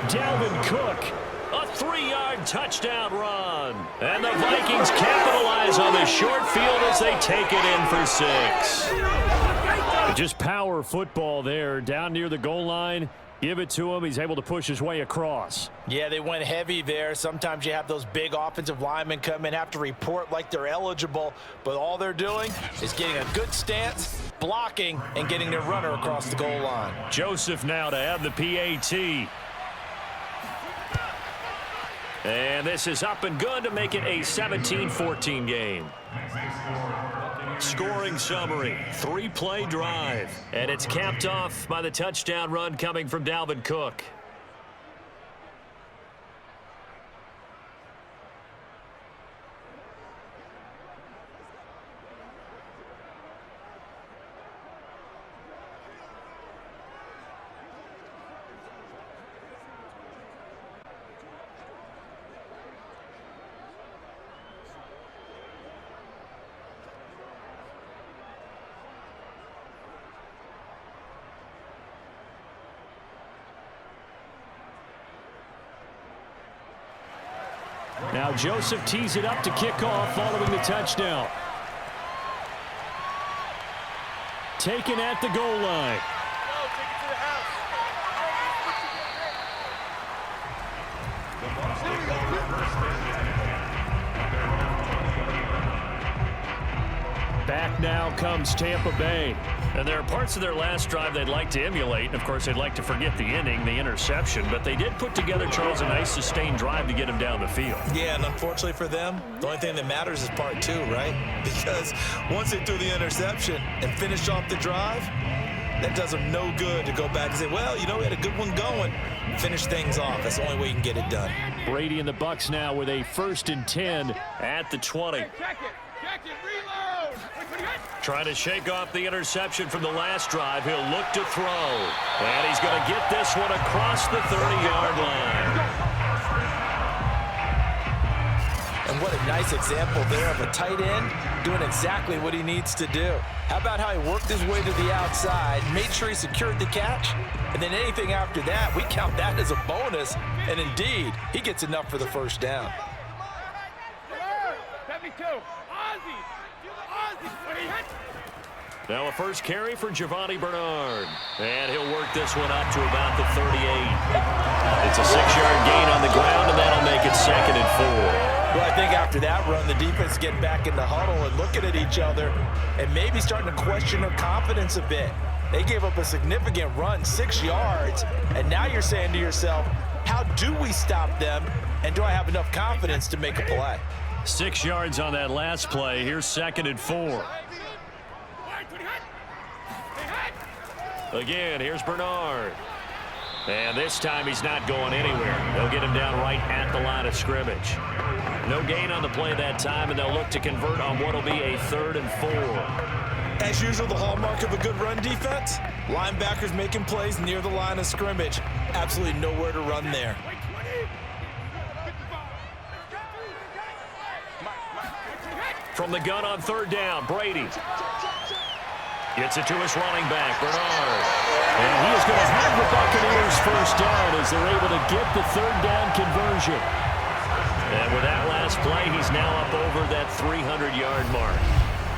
[SPEAKER 2] Dalvin Cook, a 3-yard touchdown run. And the Vikings capitalize on the short field as they take it in for 6. Just power football there down near the goal line. Give it to him. He's able to push his way across.
[SPEAKER 3] Yeah, they went heavy there. Sometimes you have those big offensive linemen come in, have to report like they're eligible, but all they're doing is getting a good stance blocking and getting their runner across the goal line.
[SPEAKER 2] Joseph now to have the PAT. And this is up and good to make it a 17-14 game. Scoring summary, 3-play drive. And it's capped off by the touchdown run coming from Dalvin Cook. Now Joseph tees it up to kick off following the touchdown. Taken at the goal line. Back now comes Tampa Bay. And there are parts of their last drive they'd like to emulate. And, of course, they'd like to forget the inning, the interception. But they did put together, Charles, a nice sustained drive to get him down the field.
[SPEAKER 3] Yeah, and unfortunately for them, the only thing that matters is part 2, right? Because once they threw the interception and finished off the drive, that does them no good to go back and say, well, you know, we had a good one going. Finish things off. That's the only way you can get it done.
[SPEAKER 2] Brady and the Bucs now with a 1st and 10 at the 20.
[SPEAKER 5] Check it, reload.
[SPEAKER 2] Trying to shake off the interception from the last drive. He'll look to throw. And he's going to get this one across the 30-yard line.
[SPEAKER 3] And what a nice example there of a tight end doing exactly what he needs to do. How about how he worked his way to the outside, made sure he secured the catch, and then anything after that, we count that as a bonus. And indeed, he gets enough for the first down.
[SPEAKER 2] Now a first carry for Giovanni Bernard. And he'll work this one up to about the 38. It's a 6-yard gain on the ground, and that'll make it 2nd and 4.
[SPEAKER 3] Well, I think after that run, the defense is getting back in the huddle and looking at each other and maybe starting to question their confidence a bit. They gave up a significant run, 6 yards, and now you're saying to yourself, how do we stop them, and do I have enough confidence to make a play?
[SPEAKER 2] 6 yards on that last play. Here's 2nd and 4. Again, here's Bernard. And this time he's not going anywhere. They'll get him down right at the line of scrimmage. No gain on the play that time, and they'll look to convert on what will be a 3rd and 4.
[SPEAKER 3] As usual, the hallmark of a good run defense, linebackers making plays near the line of scrimmage. Absolutely nowhere to run there.
[SPEAKER 2] From the gun on 3rd down, Brady. Gets it to his running back, Bernard. And he is going to have the Buccaneers first down as they're able to get the 3rd down conversion. And with that last play, he's now up over that 300-yard mark.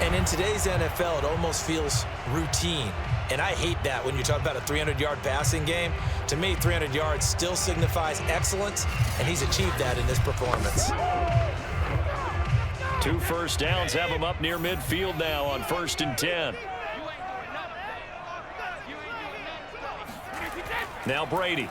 [SPEAKER 3] And in today's NFL, it almost feels routine. And I hate that when you talk about a 300-yard passing game. To me, 300 yards still signifies excellence, and he's achieved that in this performance.
[SPEAKER 2] 2 first downs have him up near midfield now on 1st and 10. Now Brady.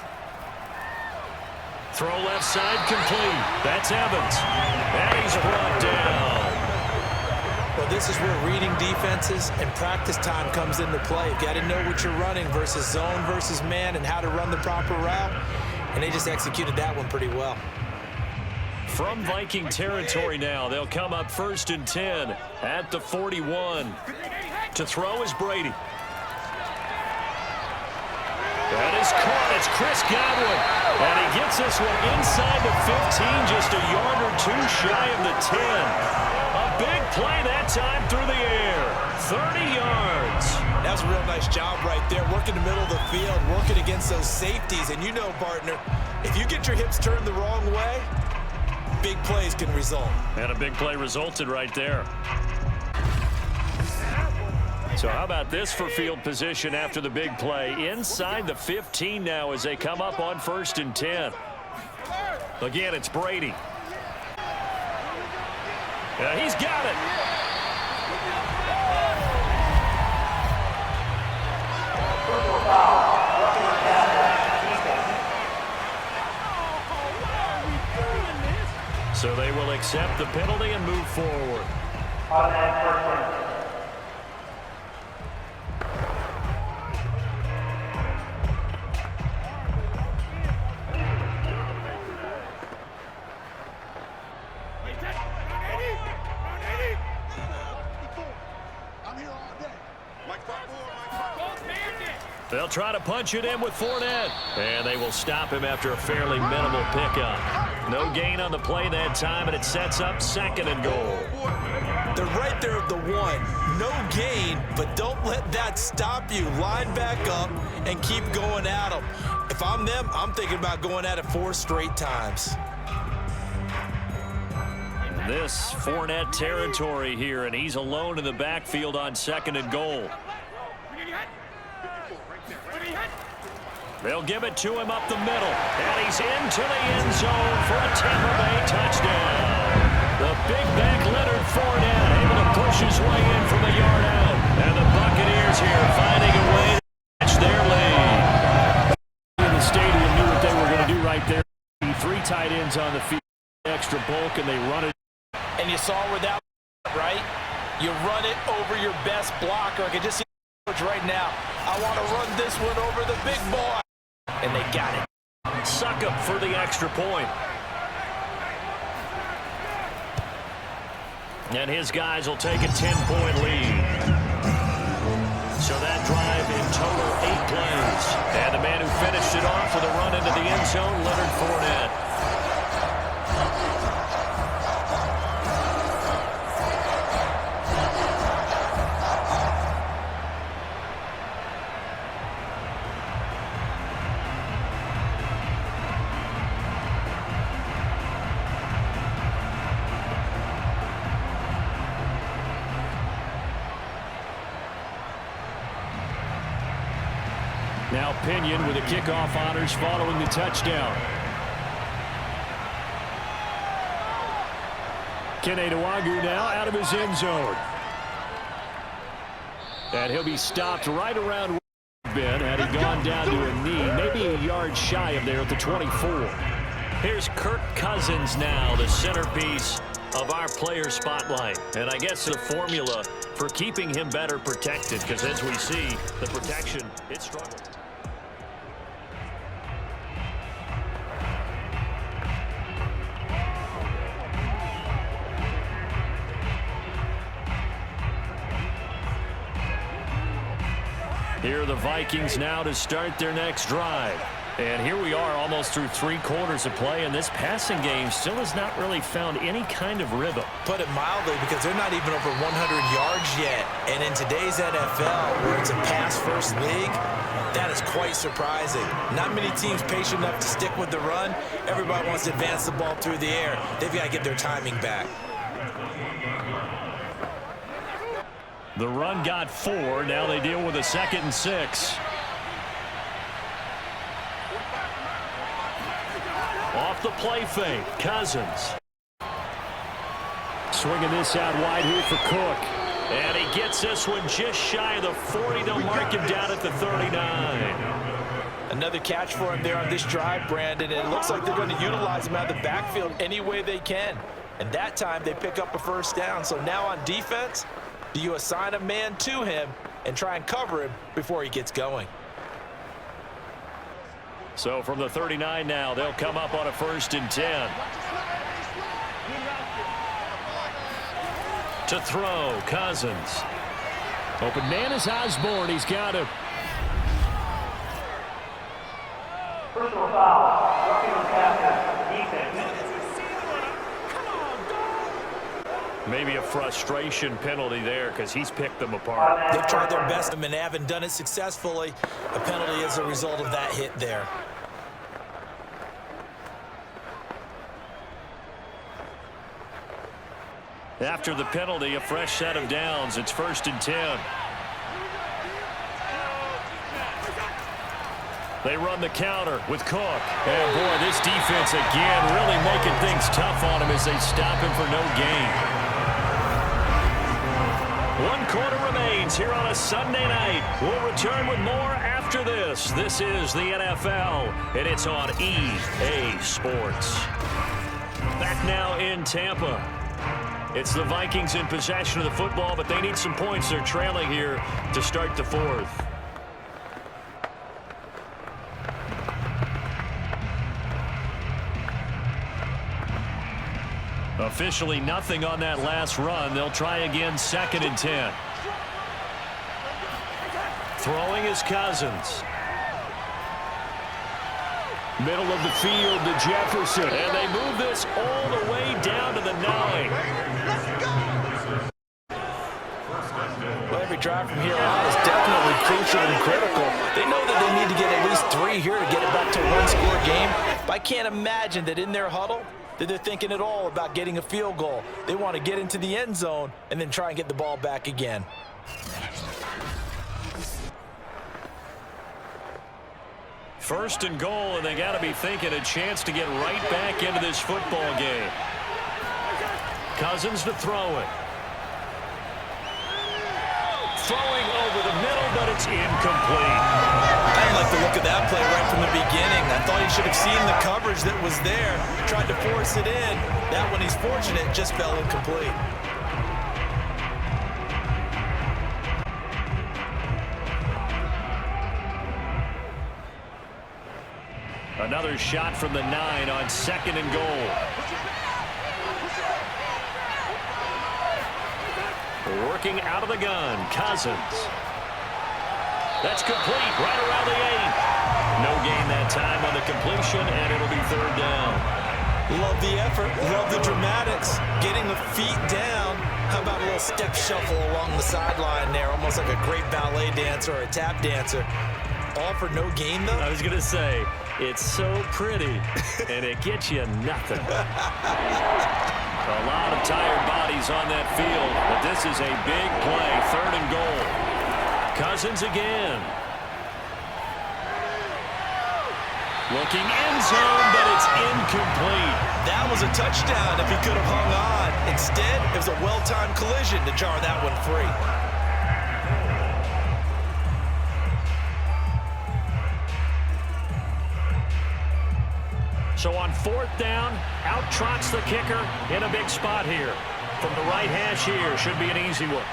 [SPEAKER 2] Throw left side complete. That's Evans. And he's brought down.
[SPEAKER 3] Well, this is where reading defenses and practice time comes into play. You've got to know what you're running versus zone versus man and how to run the proper route. And they just executed that one pretty well.
[SPEAKER 2] From Viking territory now, they'll come up 1st and 10 at the 41. To throw is Brady. That is caught. It's Chris Godwin. And he gets this one inside the 15, just a yard or 2 shy of the 10. A big play that time through the air. 30 yards.
[SPEAKER 3] That's a real nice job right there, working the middle of the field, working against those safeties. And you know, partner, if you get your hips turned the wrong way, big plays can result.
[SPEAKER 2] And a big play resulted right there. So how about this for field position after the big play? Inside the 15 now as they come up on 1st and 10. Again, it's Brady. He's got it. accept the penalty and move forward. They'll try to punch it in with Fournette. And they will stop him after a fairly minimal pickup. No gain on the play that time, and it sets up 2nd and goal.
[SPEAKER 3] They're right there at the 1. No gain, but don't let that stop you. Line back up and keep going at them. If I'm them, I'm thinking about going at it 4 straight times.
[SPEAKER 2] And this Fournette territory here, and he's alone in the backfield on 2nd and goal. They'll give it to him up the middle, and he's into the end zone for a Tampa Bay touchdown. The big back Leonard Fournette able to push his way in from a yard out. And the Buccaneers here finding a way to catch their lead. In the stadium knew what they were going to do right there. 3 tight ends on the field, extra bulk, and they run it.
[SPEAKER 3] And you saw where that right? You run it over your best blocker. I can just see right now. I want to run this one over the big boy. And they got it.
[SPEAKER 2] Suck up for the extra point. And his guys will take a 10-point lead. So that drive in total 8 plays. And the man who finished it off with a run into the end zone, Leonard Fournette. Now Pinion with the kickoff honors following the touchdown. Keneduagu now out of his end zone. And he'll be stopped right around where he's been had he gone down to a knee, maybe a yard shy of there at the 24. Here's Kirk Cousins now, the centerpiece of our player spotlight. And I guess the formula for keeping him better protected, because as we see, the protection, it struggled. Here are the Vikings now to start their next drive. And here we are almost through 3 quarters of play, and this passing game still has not really found any kind of rhythm.
[SPEAKER 3] Put it mildly, because they're not even over 100 yards yet. And in today's NFL, where it's a pass-first league, that is quite surprising. Not many teams patient enough to stick with the run. Everybody wants to advance the ball through the air. They've got to get their timing back.
[SPEAKER 2] The run got 4. Now they deal with a 2nd and 6. Off the play fake, Cousins. Swinging this out wide here for Cook. And he gets this one just shy of the 40. They'll mark him down at the 39.
[SPEAKER 3] Another catch for him there on this drive, Brandon. And it looks like they're going to utilize him out of the backfield any way they can. And that time they pick up a first down. So now on defense, do you assign a man to him and try and cover him before he gets going?
[SPEAKER 2] So from the 39 now, they'll come up on a 1st and 10. To throw, Cousins. Open man is Osborne. He's got him.
[SPEAKER 6] Personal foul. Working on defense.
[SPEAKER 2] Maybe a frustration penalty there because he's picked them apart.
[SPEAKER 3] They've tried their best and haven't done it successfully. A penalty is a result of that hit there.
[SPEAKER 2] After the penalty, a fresh set of downs. It's 1st and 10. They run the counter with Cook. And boy, this defense again really making things tough on him as they stop him for no gain. 1 quarter remains here on a Sunday night. We'll return with more after this. This is the NFL, and it's on EA Sports. Back now in Tampa. It's the Vikings in possession of the football, but they need some points. They're trailing here to start the fourth. Officially nothing on that last run. They'll try again, 2nd and 10. Throwing is Cousins. Middle of the field to Jefferson. And they move this all the way down to the 9.
[SPEAKER 3] Well, every drive from here on is definitely crucial and critical. They know that they need to get at least 3 here to get it back to a one-score game. But I can't imagine that in their huddle that they're thinking at all about getting a field goal. They want to get into the end zone and then try and get the ball back again.
[SPEAKER 2] First and goal, and they got to be thinking a chance to get right back into this football game. Cousins to throw it. Throwing over the middle, but it's incomplete.
[SPEAKER 3] I didn't like the look of that play right from the beginning. I thought he should have seen the coverage that was there, tried to force it in. That one, he's fortunate, just fell incomplete.
[SPEAKER 2] Another shot from the 9 on 2nd and goal. Working out of the gun, Cousins. That's complete, right around the 8. No gain that time on the completion, and it'll be 3rd down.
[SPEAKER 3] Love the effort, love the dramatics, getting the feet down. How about a little step shuffle along the sideline there, almost like a great ballet dancer or a tap dancer. All for no gain, though?
[SPEAKER 2] I was going to say, it's so pretty, and it gets you nothing. A lot of tired bodies on that field, but this is a big play, 3rd and goal. Cousins again. Looking end zone, but it's incomplete.
[SPEAKER 3] That was a touchdown if he could have hung on. Instead, it was a well-timed collision to jar that one free.
[SPEAKER 2] So on 4th down, out trots the kicker in a big spot here. From the right hash here, should be an easy one.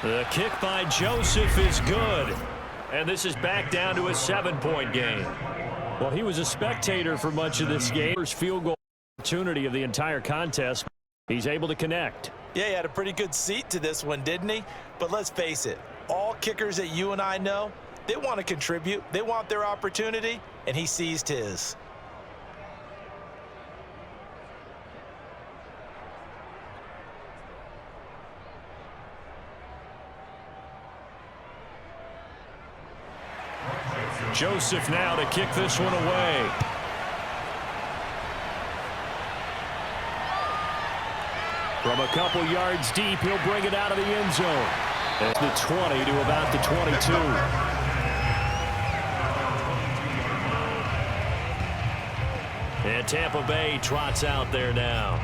[SPEAKER 2] The kick by Joseph is good. And this is back down to a 7-point game. Well, he was a spectator for much of this game. First field goal opportunity of the entire contest. He's able to connect.
[SPEAKER 3] Yeah, he had a pretty good seat to this one, didn't he? But let's face it, all kickers that you and I know, they want to contribute. They want their opportunity, and he seized his.
[SPEAKER 2] Joseph now to kick this one away. From a couple yards deep, he'll bring it out of the end zone. It's the 20 to about the 22. And Tampa Bay trots out there now.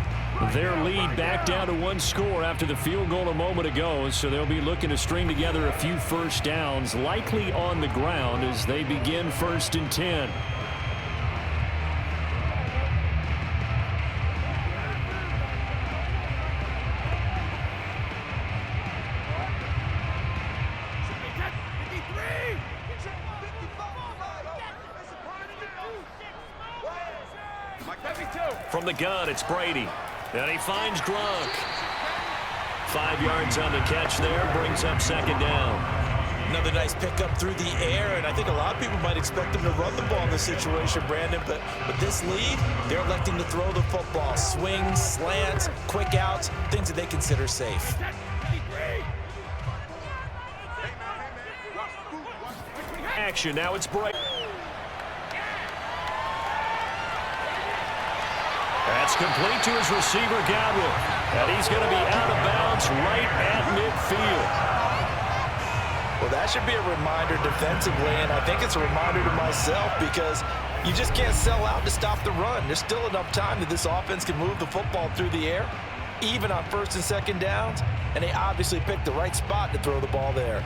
[SPEAKER 2] Their lead back down to 1 score after the field goal a moment ago, so they'll be looking to string together a few first downs, likely on the ground as they begin 1st and 10. From the gun, it's Brady. And he finds Gronk. 5 yards on the catch there, brings up 2nd down.
[SPEAKER 3] Another nice pickup through the air, and I think a lot of people might expect him to run the ball in this situation, Brandon, but with this lead, they're electing to throw the football. Swings, slants, quick outs, things that they consider safe.
[SPEAKER 2] Action, now it's Brady. That's complete to his receiver, Godwin. And he's going to be out of bounds right at midfield.
[SPEAKER 3] Well, that should be a reminder defensively, and I think it's a reminder to myself because you just can't sell out to stop the run. There's still enough time that this offense can move the football through the air, even on 1st and 2nd downs, and they obviously picked the right spot to throw the ball there.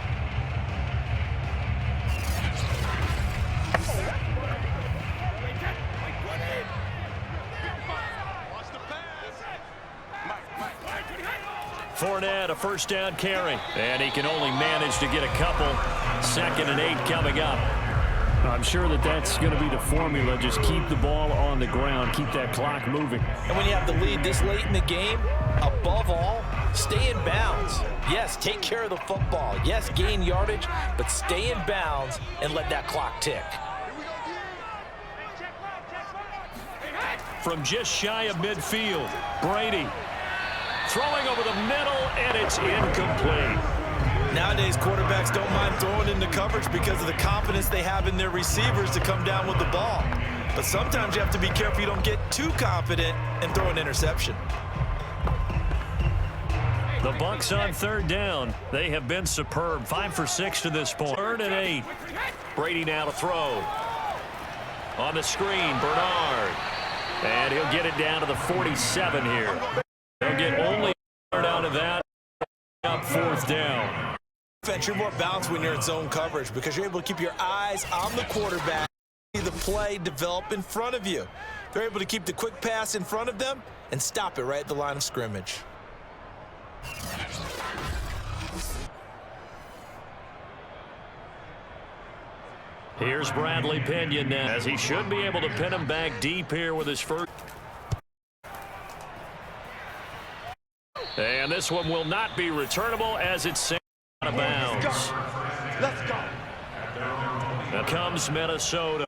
[SPEAKER 2] a first down carry. And he can only manage to get a couple. 2nd and 8 coming up.
[SPEAKER 4] I'm sure that's going to be the formula. Just keep the ball on the ground. Keep that clock moving.
[SPEAKER 3] And when you have the lead this late in the game, above all, stay in bounds. Yes, take care of the football. Yes, gain yardage, but stay in bounds and let that clock tick.
[SPEAKER 2] From just shy of midfield, Brady throwing over the middle, and it's incomplete.
[SPEAKER 3] Nowadays, quarterbacks don't mind throwing into coverage because of the confidence they have in their receivers to come down with the ball. But sometimes you have to be careful you don't get too confident and throw an interception.
[SPEAKER 2] The Bucs on 3rd down. They have been superb. 5 for 6 to this point. 3rd and 8. Brady now to throw. On the screen, Bernard. And he'll get it down to the 47 here. They'll get only out of that. Up 4th down.
[SPEAKER 3] Defense, you're more balanced when you're in zone coverage because you're able to keep your eyes on the quarterback, see the play develop in front of you. They're able to keep the quick pass in front of them and stop it right at the line of scrimmage.
[SPEAKER 2] Here's Bradley Pinion now, as he should be able to pin him back deep here with his first. And this one will not be returnable as it's sent out of bounds.
[SPEAKER 6] Let's go.
[SPEAKER 2] Now comes Minnesota.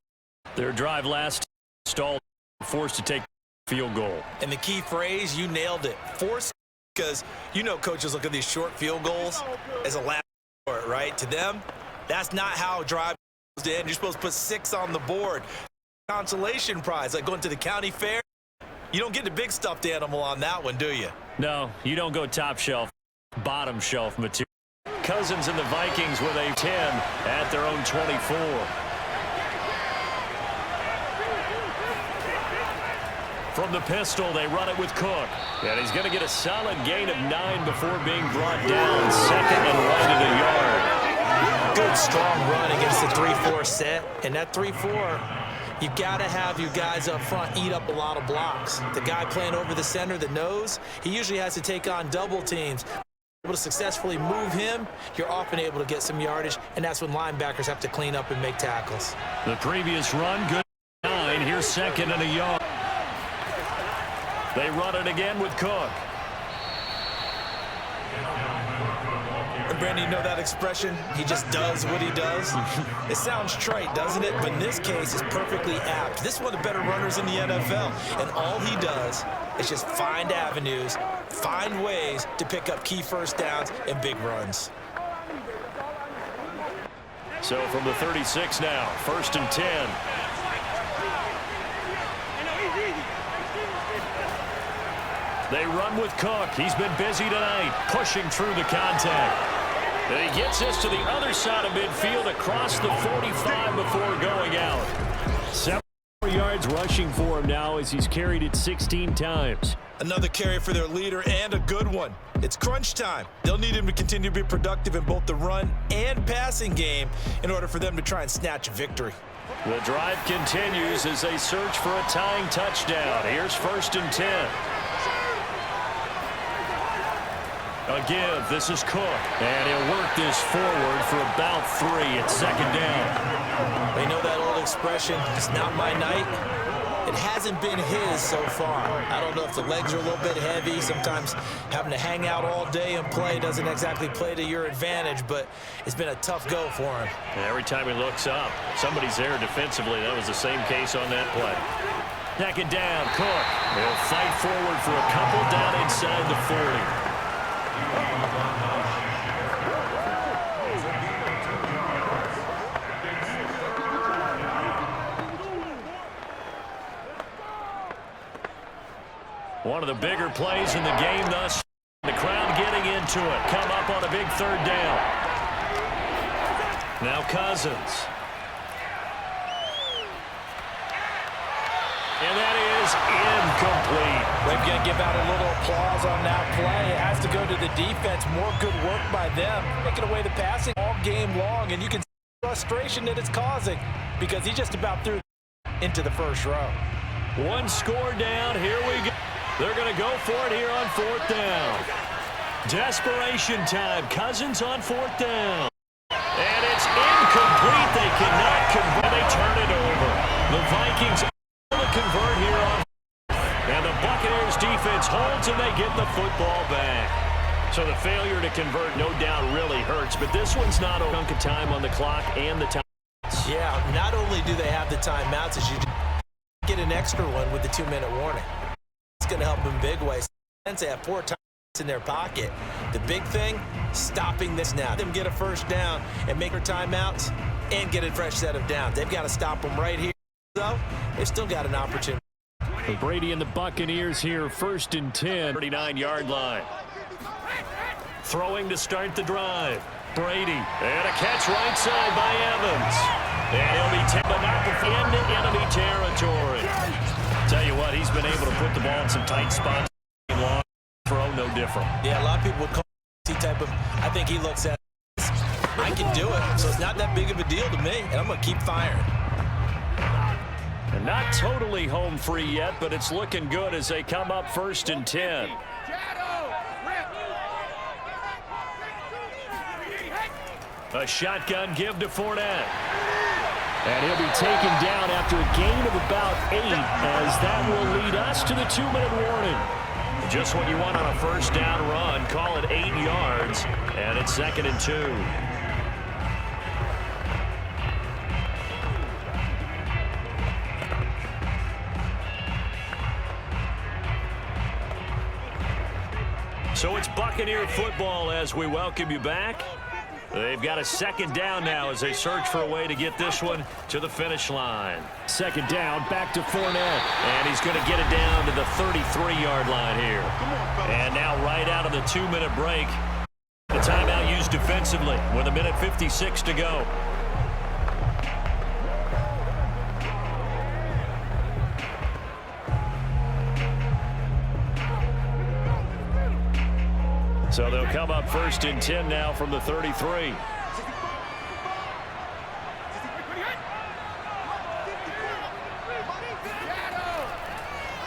[SPEAKER 2] Their drive last stalled, forced to take field goal.
[SPEAKER 3] And the key phrase, you nailed it. Force, because you know coaches look at these short field goals as a last resort, right? To them, that's not how drive goes to end. You're supposed to put 6 on the board. Consolation prize, like going to the county fair. You don't get the big stuffed animal on that one, do you?
[SPEAKER 2] No, you don't go top shelf, bottom shelf material. Cousins and the Vikings with a 10 at their own 24. From the pistol, they run it with Cook. And he's going to get a solid gain of 9 before being brought down. 2nd and right at a yard.
[SPEAKER 3] Good, strong run against the 3-4 set. And that 3-4... you've got to have your guys up front eat up a lot of blocks. The guy playing over the center, the nose, he usually has to take on double teams. Able to successfully move him, you're often able to get some yardage, and that's when linebackers have to clean up and make tackles.
[SPEAKER 2] The previous run, good 9. Here's 2nd and a yard. They run it again with Cook.
[SPEAKER 3] And Brandon, you know that expression? He just does what he does. It sounds trite, doesn't it? But in this case, it's perfectly apt. This is one of the better runners in the NFL. And all he does is just find avenues, find ways to pick up key first downs and big runs.
[SPEAKER 2] So from the 36 now, 1st and 10. They run with Cook. He's been busy tonight, pushing through the contact. And he gets this to the other side of midfield across the 45 before going out. 7 yards rushing for him now as he's carried it 16 times.
[SPEAKER 3] Another carry for their leader and a good one. It's crunch time. They'll need him to continue to be productive in both the run and passing game in order for them to try and snatch a victory.
[SPEAKER 2] The drive continues as they search for a tying touchdown. Here's 1st and 10. A give. This is Cook. And he'll work this forward for about 3 at 2nd down.
[SPEAKER 3] You know that old expression, it's not my night? It hasn't been his so far. I don't know if the legs are a little bit heavy. Sometimes having to hang out all day and play doesn't exactly play to your advantage, but it's been a tough go for him.
[SPEAKER 2] And every time he looks up, somebody's there defensively. That was the same case on that play. 2nd down, Cook. He'll fight forward for a couple down inside the 40. One of the bigger plays in the game thus. The crowd getting into it. Come up on a big 3rd down. Now Cousins. And that is incomplete.
[SPEAKER 3] They're going to give out a little applause on that play. It has to go to the defense. More good work by them. Taking away the passing all game long, and you can see the frustration that it's causing because he just about threw into the first row.
[SPEAKER 2] 1 score down. Here we go. They're going to go for it here on 4th down. Desperation time. Cousins on 4th down. And it's incomplete. They cannot convert. They turn it over. The Vikings able to convert here on. And the Buccaneers defense holds and they get the football back. So the failure to convert no doubt really hurts. But this one's not a chunk of time on the clock and the time.
[SPEAKER 3] Yeah, not only do they have the timeouts, as you get an extra one with the 2-minute warning. It's going to help them big ways. They have 4 times in their pocket. The big thing, stopping this now. Them get a first down and make their timeouts and get a fresh set of downs. They've got to stop them right here. So they've still got an opportunity.
[SPEAKER 2] For Brady and the Buccaneers here, 1st and 10. 39-yard line. Throwing to start the drive. Brady. And a catch right side by Evans. And he'll be but not into enemy territory. Tell you what, he's been able to put the ball in some tight spots. Long throw, no different.
[SPEAKER 3] Yeah, a lot of people would call it type of, I think he looks at it, I can do it, so it's not that big of a deal to me, and I'm going to keep firing.
[SPEAKER 2] And not totally home free yet, but it's looking good as they come up 1st and 10. A shotgun give to Fournette. And he'll be taken down after a gain of about 8, as that will lead us to the 2-minute warning. Just what you want on a first down run. Call it 8 yards, and it's 2nd and 2. So it's Buccaneer football as we welcome you back. They've got a 2nd down now as they search for a way to get this one to the finish line. 2nd down, back to Fournette. And he's going to get it down to the 33-yard line here. And now right out of the 2-minute break, the timeout used defensively with 1:56 to go. So they'll come up 1st and 10 now from the 33.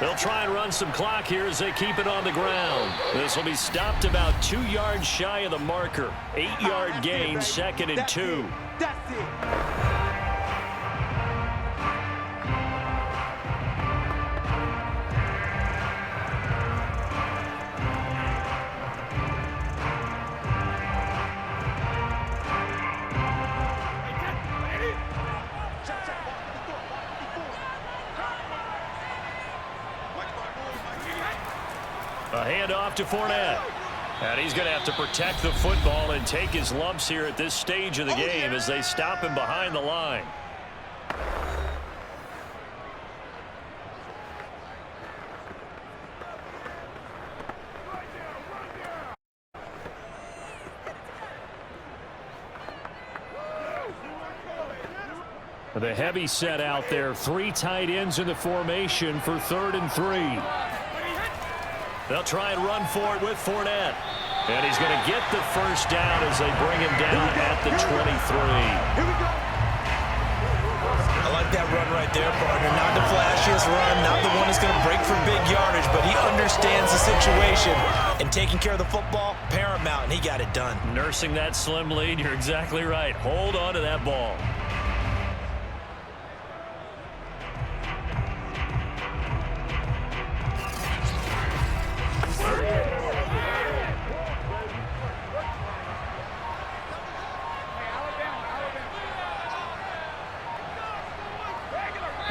[SPEAKER 2] They'll try and run some clock here as they keep it on the ground. This will be stopped about 2 yards shy of the marker. 8-yard gain, 2nd and 2.
[SPEAKER 6] That's it.
[SPEAKER 2] A handoff to Fournette. And he's going to have to protect the football and take his lumps here at this stage of the game as they stop him behind the line. The heavy set out there. 3 tight ends in the formation for 3rd and 3. They'll try and run for it with Fournette. And he's going to get the first down as they bring him down at the 23.
[SPEAKER 3] I like that run right there, partner. Not the flashiest run, not the one that's going to break for big yardage, but he understands the situation. And taking care of the football, paramount, and he got it done.
[SPEAKER 2] Nursing that slim lead, you're exactly right. Hold on to that ball.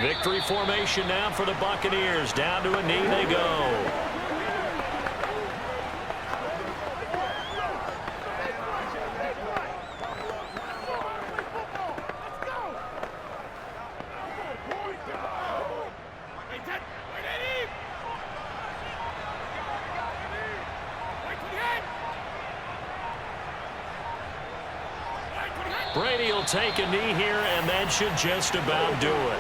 [SPEAKER 2] Victory formation now for the Buccaneers. Down to a knee they go. Brady will take a knee here, and that should just about do it.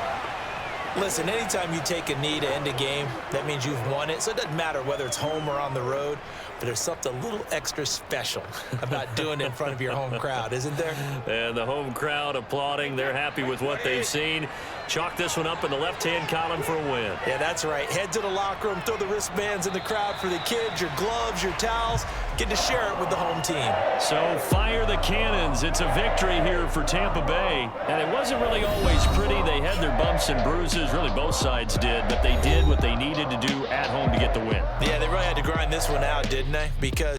[SPEAKER 3] Listen, anytime you take a knee to end a game, that means you've won it. So it doesn't matter whether it's home or on the road, but there's something a little extra special about doing it in front of your home crowd, isn't there?
[SPEAKER 2] And the home crowd applauding. They're happy with what they've seen. Chalk this one up in the left-hand column for a win.
[SPEAKER 3] Yeah, that's right. Head to the locker room, throw the wristbands in the crowd for the kids, your gloves, your towels. get to share it with the home team.
[SPEAKER 2] So fire the cannons. It's a victory here for Tampa Bay. And it wasn't really always pretty. They had their bumps and bruises. Really, both sides did. But they did what they needed to do at home to get the win.
[SPEAKER 3] Yeah, they really had to grind this one out, didn't they? Because